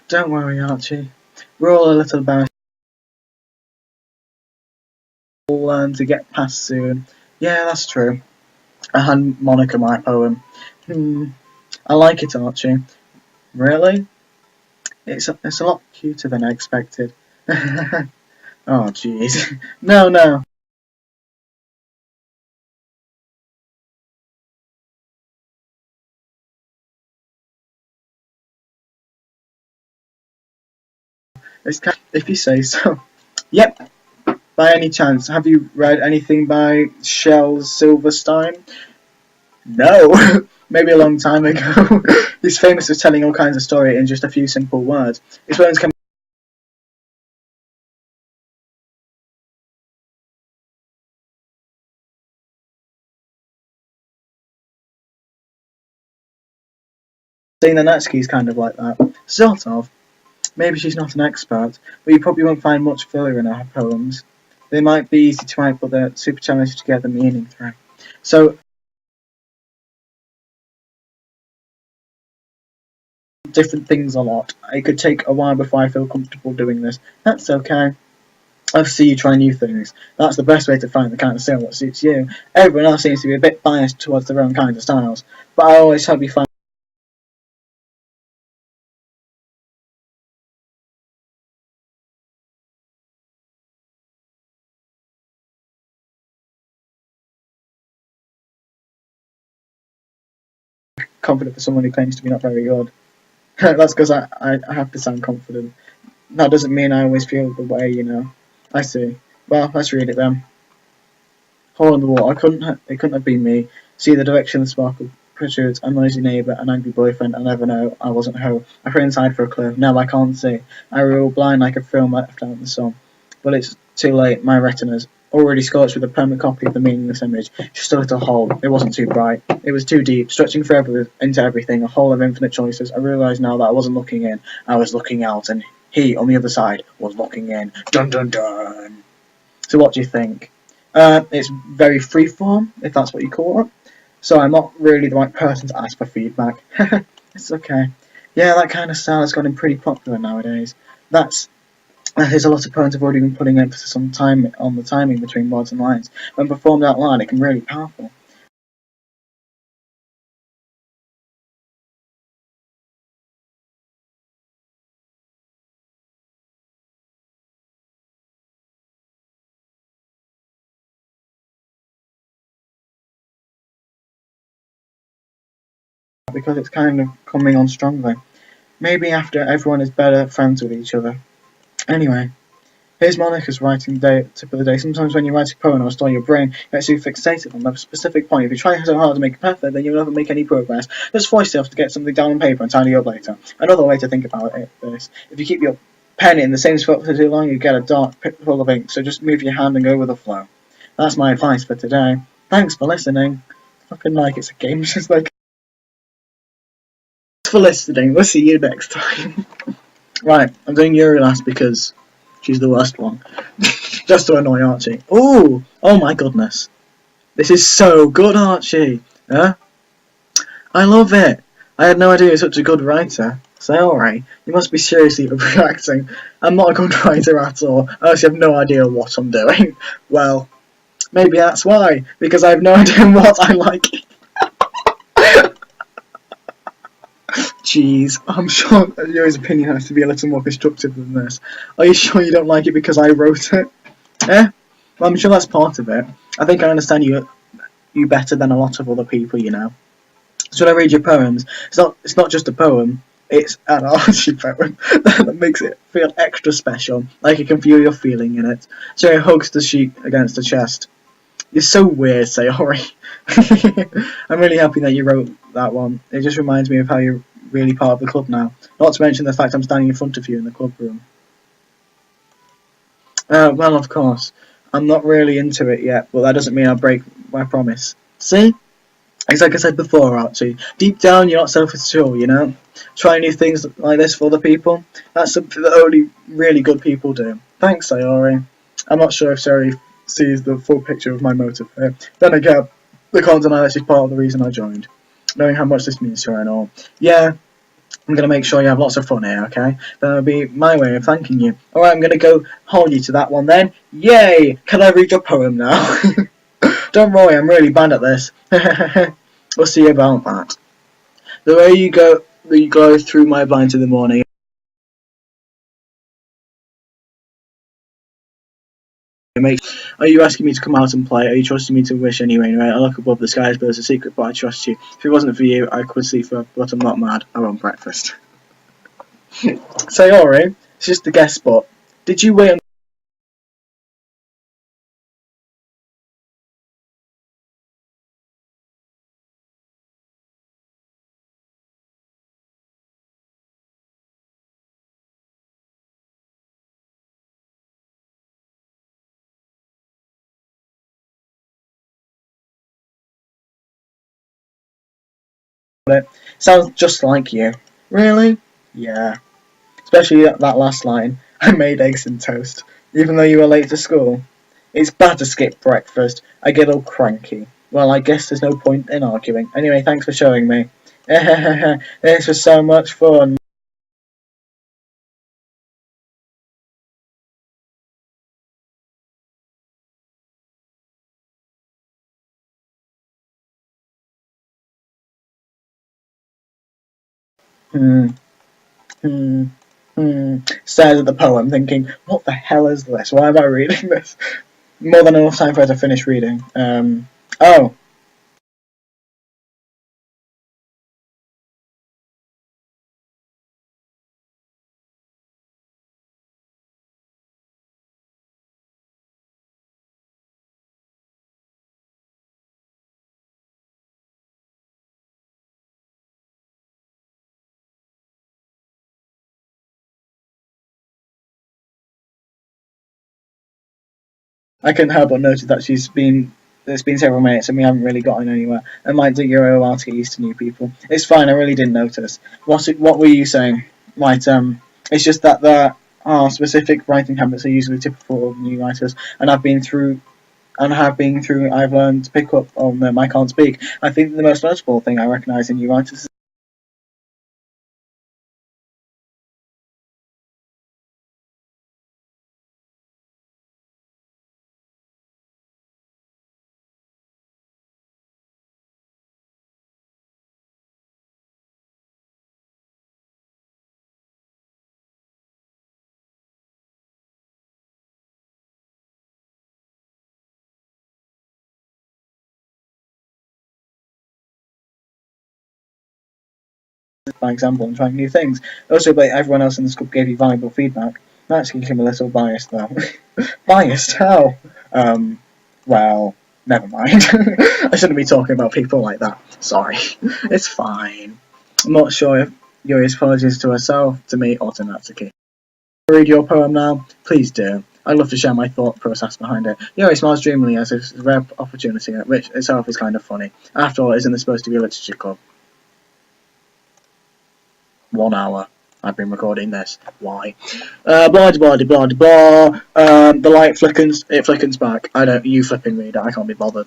Don't worry, Archie. We're all a little embarrassed. We'll learn to get past soon. Yeah, that's true. I hand Monica my poem. I like it, Archie. Really? It's a lot cuter than I expected. Oh, jeez. No, no. If you say so. Yep. By any chance, have you read anything by Shel Silverstein? No. Maybe a long time ago. He's famous for telling all kinds of story in just a few simple words. His poems can saying that Natsuki's kind of like that. Sort of. Maybe she's not an expert, but you probably won't find much filler in her poems. They might be easy to write, but they're super challenging to get the meaning through. So, different things a lot. It could take a while before I feel comfortable doing this. That's okay. I see you try new things. That's the best way to find the kind of style that suits you. Everyone else seems to be a bit biased towards their own kind of styles, but I always help you find confident for someone who claims to be not very good. That's because I have to sound confident. That doesn't mean I always feel the way, you know. I see. Well, let's read it then. Hole in the wall. It couldn't have been me. See the direction the sparkle protrudes. A noisy neighbour, an angry boyfriend. I never know. I wasn't home. I threw inside for a clue. Now I can't see. I roll blind like a film left out in the sun. But it's too late. My retina's already scorched with a permanent copy of the meaningless image. Just a little hole. It wasn't too bright. It was too deep, stretching forever into everything. A hole of infinite choices. I realise now that I wasn't looking in. I was looking out, and he on the other side was looking in. Dun dun dun. So what do you think? It's very freeform, if that's what you call it. So I'm not really the right person to ask for feedback. It's okay. Yeah, that kind of style has gotten pretty popular nowadays. That is, a lot of poems have already been putting emphasis on the timing between words and lines. When performed out loud, it can be really powerful. Because it's kind of coming on strongly. Maybe after everyone is better friends with each other. Anyway, here's Monica's writing tip of the day. Sometimes when you write a poem or a story, your brain gets too fixated on a specific point. If you try so hard to make it perfect, then you'll never make any progress. Just force yourself to get something down on paper and tidy up later. Another way to think about it is, if you keep your pen in the same spot for too long, you get a dark pit full of ink, so just move your hand and go with the flow. That's my advice for today. Thanks for listening. Fucking like it's a game, it's just like... Thanks for listening, we'll see you next time. Right, I'm doing Yuri last because she's the worst one. Just to annoy Archie. Ooh! Oh my goodness. This is so good, Archie! Huh? I love it! I had no idea you're such a good writer. Sayori, you must be seriously overreacting. I'm not a good writer at all. I actually have no idea what I'm doing. Well, maybe that's why. Because I have no idea what I like. Jeez, I'm sure Yuri's opinion has to be a little more constructive than this. Are you sure you don't like it because I wrote it? Eh? Well, I'm sure that's part of it. I think I understand you better than a lot of other people, you know. So when I read your poems, it's not just a poem, it's an archie poem that makes it feel extra special, like you can feel your feeling in it. So it hugs the sheet against the chest. You're so weird, Sayori. I'm really happy that you wrote that one. It just reminds me of how you're really part of the club now. Not to mention the fact I'm standing in front of you in the club room. Well, of course. I'm not really into it yet, but that doesn't mean I'll break my promise. See? It's like I said before, Archie. Deep down, you're not selfish at all, you know? Trying new things like this for other people, that's something that only really good people do. Thanks, Sayori. I'm not sure if Sayori sees the full picture of my motive here. Then again, the content is part of the reason I joined. Knowing how much this means to her and all. Yeah, I'm going to make sure you have lots of fun here, okay? That'll be my way of thanking you. Alright, I'm going to go hold you to that one then. Yay! Can I read your poem now? Don't worry, I'm really bad at this. We'll see about that. The way you go through my blinds in the morning. Are you asking me to come out and play? Are you trusting me to wish anyway? Right? I look above the skies, but it's a secret, but I trust you. If it wasn't for you, I could sleep forever, but I'm not mad. I want breakfast. Sayori, it's just a guest spot. Did you wait on it? Sounds just like you. Really? Yeah. Especially that last line. I made eggs and toast, even though you were late to school. It's bad to skip breakfast. I get all cranky. Well, I guess there's no point in arguing. Anyway, thanks for showing me. This was so much fun. Hmm. Hmm. Hmm. Stares at the poem, thinking, "What the hell is this? Why am I reading this?" More than enough time for her to finish reading. Oh. I couldn't help but notice that it's been several minutes and we haven't really gotten anywhere. It might take you a while to get used to new people. It's fine, I really didn't notice. What were you saying? Right, it's just that there are specific writing habits are usually typical of new writers, and I've learned to pick up on them. I can't speak. I think the most notable thing I recognise in new writers, by example, and trying new things. Also, but everyone else in the school gave you valuable feedback. That's became a little biased, though. Biased? How? Well, never mind. I shouldn't be talking about people like that. Sorry. It's fine. I'm not sure if Yuri's apologies to herself, to me, or to Natsuki. Read your poem now? Please do. I'd love to share my thought process behind it. Yuri smiles dreamily as if it's a rare opportunity, which itself is kind of funny. After all, isn't this supposed to be a literature club? 1 hour. I've been recording this. Why? Blah blah blah blah. The light flickens. It flickens back. I don't. You flipping reader. I can't be bothered.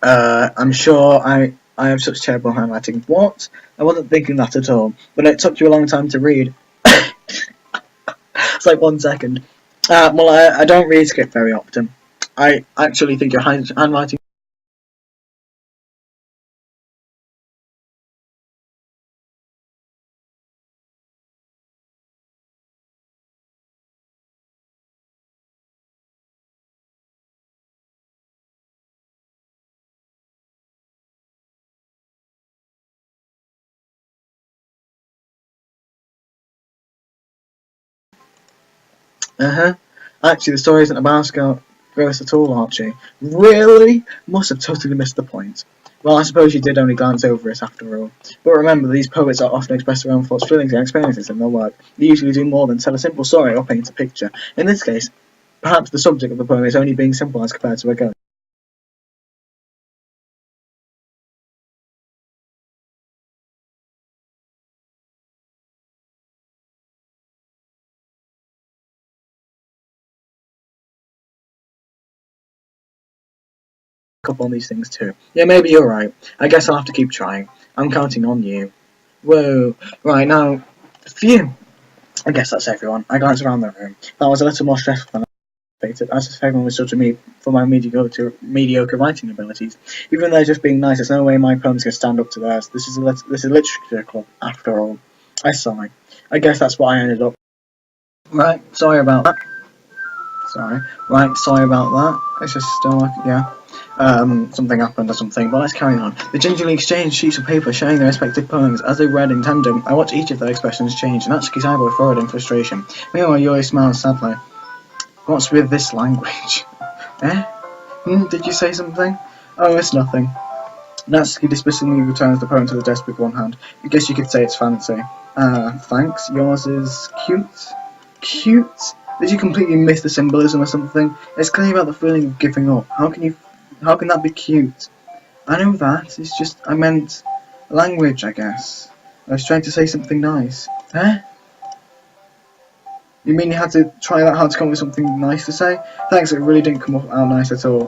I'm sure I have such terrible handwriting. What? I wasn't thinking that at all. But it took you a long time to read. It's like 1 second. Well, I don't read script very often. I actually think your handwriting. Uh-huh. Actually, the story isn't about Scout Gross at all, Archie. Really? Must have totally missed the point. Well, I suppose you did only glance over it after all. But remember, these poets are often express their own thoughts, feelings, and experiences in their work. They usually do more than tell a simple story or paint a picture. In this case, perhaps the subject of the poem is only being simple as compared to a ghost. Up on these things too. Yeah, maybe you're right. I guess I'll have to keep trying. I'm counting on you. Whoa. Right, now, phew. I guess that's everyone. I glanced around the room. That was a little more stressful than as if everyone was judging me for my mediocre writing abilities. Even though they're just being nice, there's no way my poems can stand up to theirs. This is a literature club, after all. I sigh. I guess that's what I ended up. Right, sorry about that. Sorry. Right, sorry about that. It's just still, yeah. Something happened or something, but let's carry on. They gingerly exchanged sheets of paper sharing their respective poems. As they read in tandem, I watched each of their expressions change, and Natsuki's eyebrow furrowed in frustration. Meanwhile, Yuri smiled sadly. What's with this language? Eh? Did you say something? Oh, it's nothing. Natsuki dismissively returns the poem to the desk with one hand. I guess you could say it's fancy. Thanks. Yours is cute? Cute? Did you completely miss the symbolism or something? It's clear about the feeling of giving up. How can that be cute? I know that. It's just, I meant language, I guess. I was trying to say something nice. Eh? You mean you had to try that hard to come up with something nice to say? Thanks, it really didn't come out nice at all.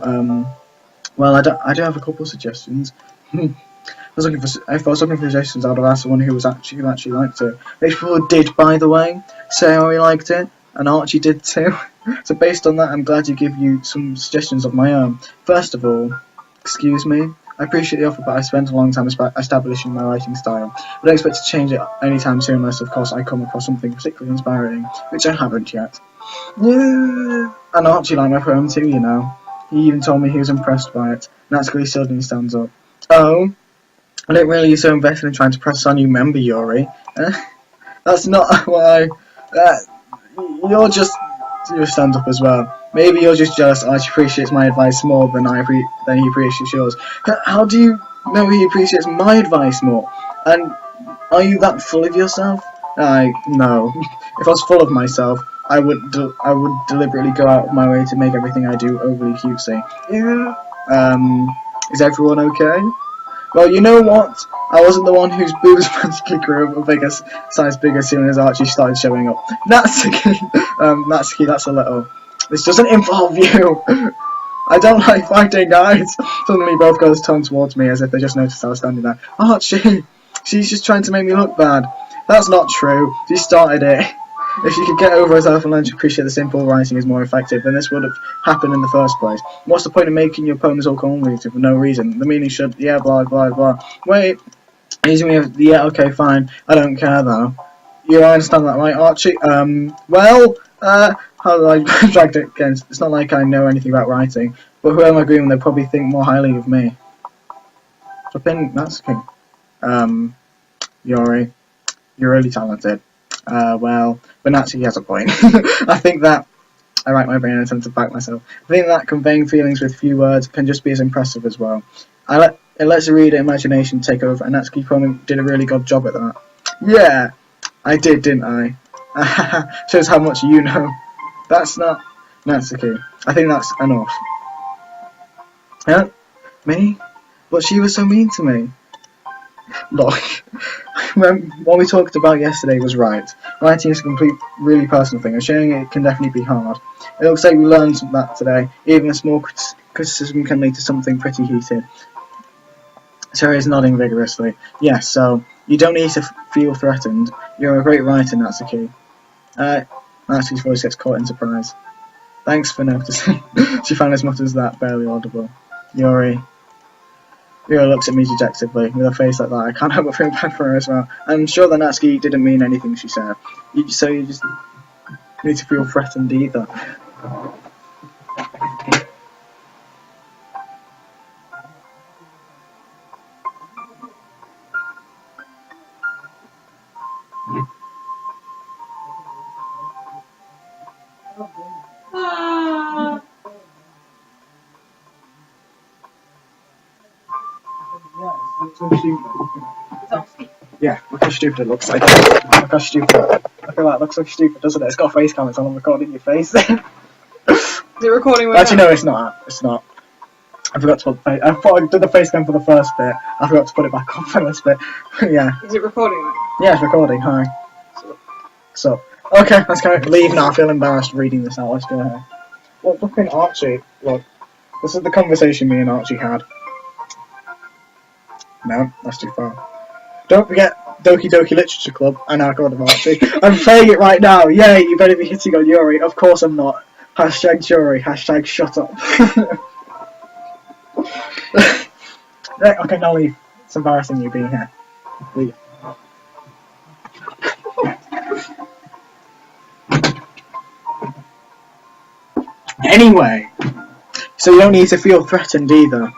Well, I do have a couple of suggestions. If I was looking for suggestions, I'd have asked someone who actually liked it. Which people did, by the way, say how he liked it, and Archie did too. So based on that, I'm glad to give you some suggestions of my own. First of all, excuse me, I appreciate the offer, but I spent a long time establishing my writing style. I don't expect to change it anytime soon unless, of course, I come across something particularly inspiring, which I haven't yet. Yeah. And Archie liked my poem too, you know. He even told me he was impressed by it. Natsuki suddenly stands up. Oh? I don't really so invested in trying to press on you member, Yuri. That's not why. You're just... You stand up as well. Maybe you're just jealous Archie appreciates my advice more than he appreciates yours. How do you know he appreciates my advice more? And are you that full of yourself? No. If I was full of myself, I would deliberately go out of my way to make everything I do overly cutesy. Is everyone okay? Well, you know what? I wasn't the one whose boobs magically grew a size bigger as soon as Archie started showing up. Natsuki, Natsuki, that's a little. This doesn't involve you. I don't like fighting, guys. Suddenly, both girls turned towards me as if they just noticed I was standing there. Archie, she's just trying to make me look bad. That's not true. She started it. If she could get over herself and learn to appreciate the simple writing is more effective, then this would have happened in the first place. What's the point of making your poems all convoluted for no reason? The meaning should, yeah, blah, blah, blah. Wait, using me, yeah, okay, fine. I don't care, though. You understand that, right, Archie? How do I drag it against? It's not like I know anything about writing, but whoever I'm agreeing with, they probably think more highly of me. Flipping, that's king. Yuri, you're really talented. Well, but Natsuki has a point. I think that I rack my brain and attempt to back myself. I think that conveying feelings with few words can just be as impressive as well. It lets the reader imagination take over, and Natsuki probably did a really good job at that. Yeah, I did, didn't I? Shows how much you know. That's not Natsuki. I think that's enough. Yeah, me? But she was so mean to me. Look, what we talked about yesterday was right. Writing is a really personal thing, and sharing it can definitely be hard. It looks like we learned that today. Even a small criticism can lead to something pretty heated. Terry is nodding vigorously. Yes, so you don't need to feel threatened. You're a great writer, Natsuki. Natsuki's voice gets caught in surprise. Thanks for noticing. She finally mutters that, barely audible. Yuri looks at me dejectedly. With a face like that, I can't help but feel bad for her as well. I'm sure that Natsuki didn't mean anything she said. So you just need to feel threatened either. Yeah, look how stupid it looks like. Look how stupid. Look at that, it looks so stupid, doesn't it? It's got a face cam, it's on recording your face. Is
it recording right
Actually, no, it's not. It's not. I forgot to put the face. I thought I did the face cam for the first bit. I forgot to put it back on for this bit. Yeah.
Is it recording?
Yeah, it's recording. Hi. So, okay, let's go. Leave now. I feel embarrassed reading this out. Let's go ahead. Look, fucking Archie. Look, this is the conversation me and Archie had. No, that's too far. Don't forget Doki Literature Club and our God of Archie. I'm playing it right now. Yay, you better be hitting on Yuri. Of course I'm not. Hashtag Yuri. Hashtag shut up. Right, okay, now leave. It's embarrassing you being here. Leave. Anyway, so you don't need to feel threatened either.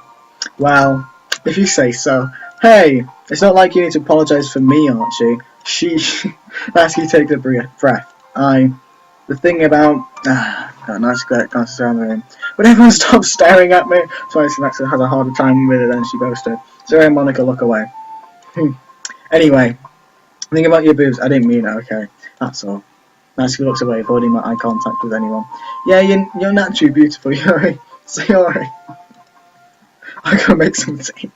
Well, if you say so. Hey, it's not like you need to apologise for me, Archie. Natsuki take a breath. The thing about... God, nice glances around the room. But everyone stops staring at me. So Natsuki has a harder time with it than she boasted. So and Monica look away. Anyway, the thing about your boobs, I didn't mean it, okay? That's all. Natsuki looks away, avoiding my eye contact with anyone. Yeah, you're naturally beautiful, Yuri. So Yuri. I gotta make some tea.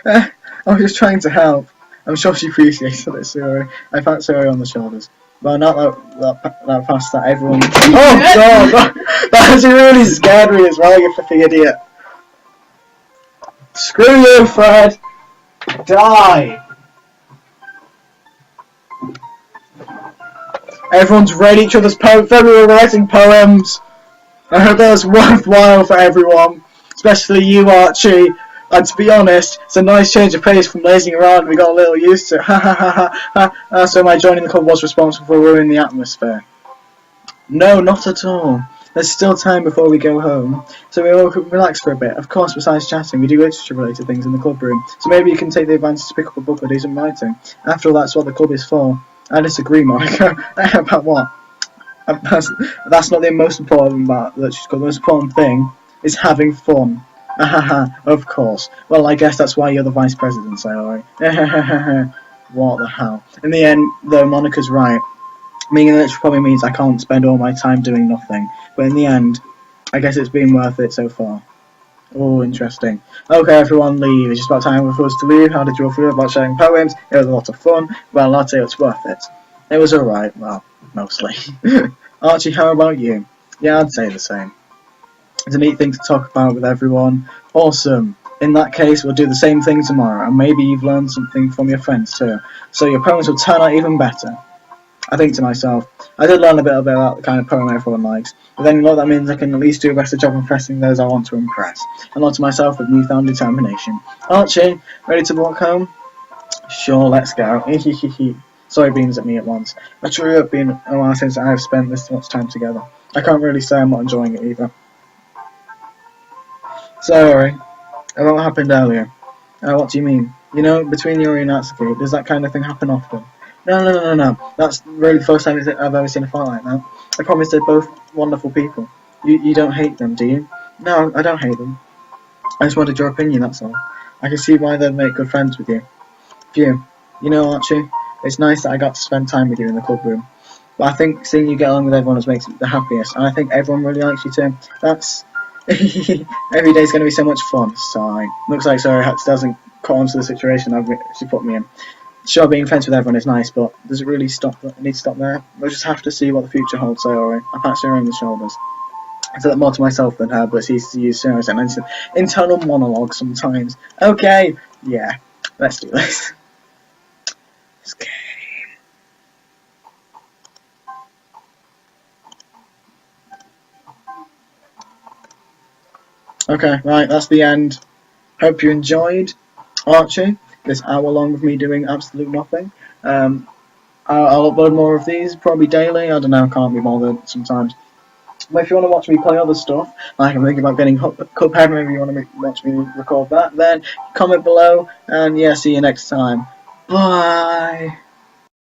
I was just trying to help. I'm sure she appreciated it, Yuri. I pat Yuri on the shoulders. Well, not that past that, everyone... Oh, God! That actually really scared me as well, you flipping idiot. Screw you, Fred! Die! Everyone's read each other's poems. Everyone writing poems. I hope that was worthwhile for everyone, especially you, Archie. And to be honest, it's a nice change of pace from lazing around. We got a little used to it. Ha ha ha ha ha. So my joining the club was responsible for ruining the atmosphere. No, not at all. There's still time before we go home, so we all could relax for a bit. Of course, besides chatting, we do literature-related things in the club room, so maybe you can take the advantage to pick up a book or do some writing. After all, that's what the club is for. I disagree, Monica. About what? That's not the most important about literature club. The most important thing is having fun. Ahaha, of course. Well, I guess that's why you're the vice president, so alright. What the hell? In the end, though, Monica's right. Being in literature probably means I can't spend all my time doing nothing. But in the end, I guess it's been worth it so far. Oh, interesting. Okay, everyone, leave. It's just about time for us to leave. How did you all feel about sharing poems? It was a lot of fun. Well, I'd say it's worth it. It was alright. Well, mostly. Archie, how about you? Yeah, I'd say the same. It's a neat thing to talk about with everyone. Awesome. In that case, we'll do the same thing tomorrow, and maybe you've learned something from your friends too. So your poems will turn out even better. I think to myself, I did learn a bit about the kind of poem everyone likes, but then you know what that means I can at least do a better job impressing those I want to impress. And not to myself with newfound determination. Archie, ready to walk home? Sure, let's go. Sorry, beams at me at once. I truly have been a while since I have spent this much time together. I can't really say I'm not enjoying it either. Sorry, about what happened earlier. What do you mean? You know, between you and Natsuki, does that kind of thing happen often? No. That's really the first time I've ever seen a fight like that. I promise they're both wonderful people. You don't hate them, do you? No, I don't hate them. I just wanted your opinion, that's all. I can see why they'd make good friends with you. Phew. You know, Archie, it's nice that I got to spend time with you in the club room. But I think seeing you get along with everyone is makes it the happiest. And I think everyone really likes you too. That's... Every day's going to be so much fun. Sorry. Looks like Sorry hasn't caught on to the situation she put me in. Sure, being friends with everyone is nice, but does it really need to stop there? We'll just have to see what the future holds, so alright. I pat her on the shoulders. I say that more to myself than her, but it's easy to use serious and internal monologue sometimes. Okay, yeah, let's do this. Okay. Okay, right, that's the end. Hope you enjoyed, Archie, this hour long of me doing absolute nothing. I'll upload more of these, probably daily. I don't know, can't be bothered sometimes. But if you want to watch me play other stuff, like I'm thinking about getting Cuphead, maybe you want to watch me record that, then comment below, and yeah, see you next time. Bye!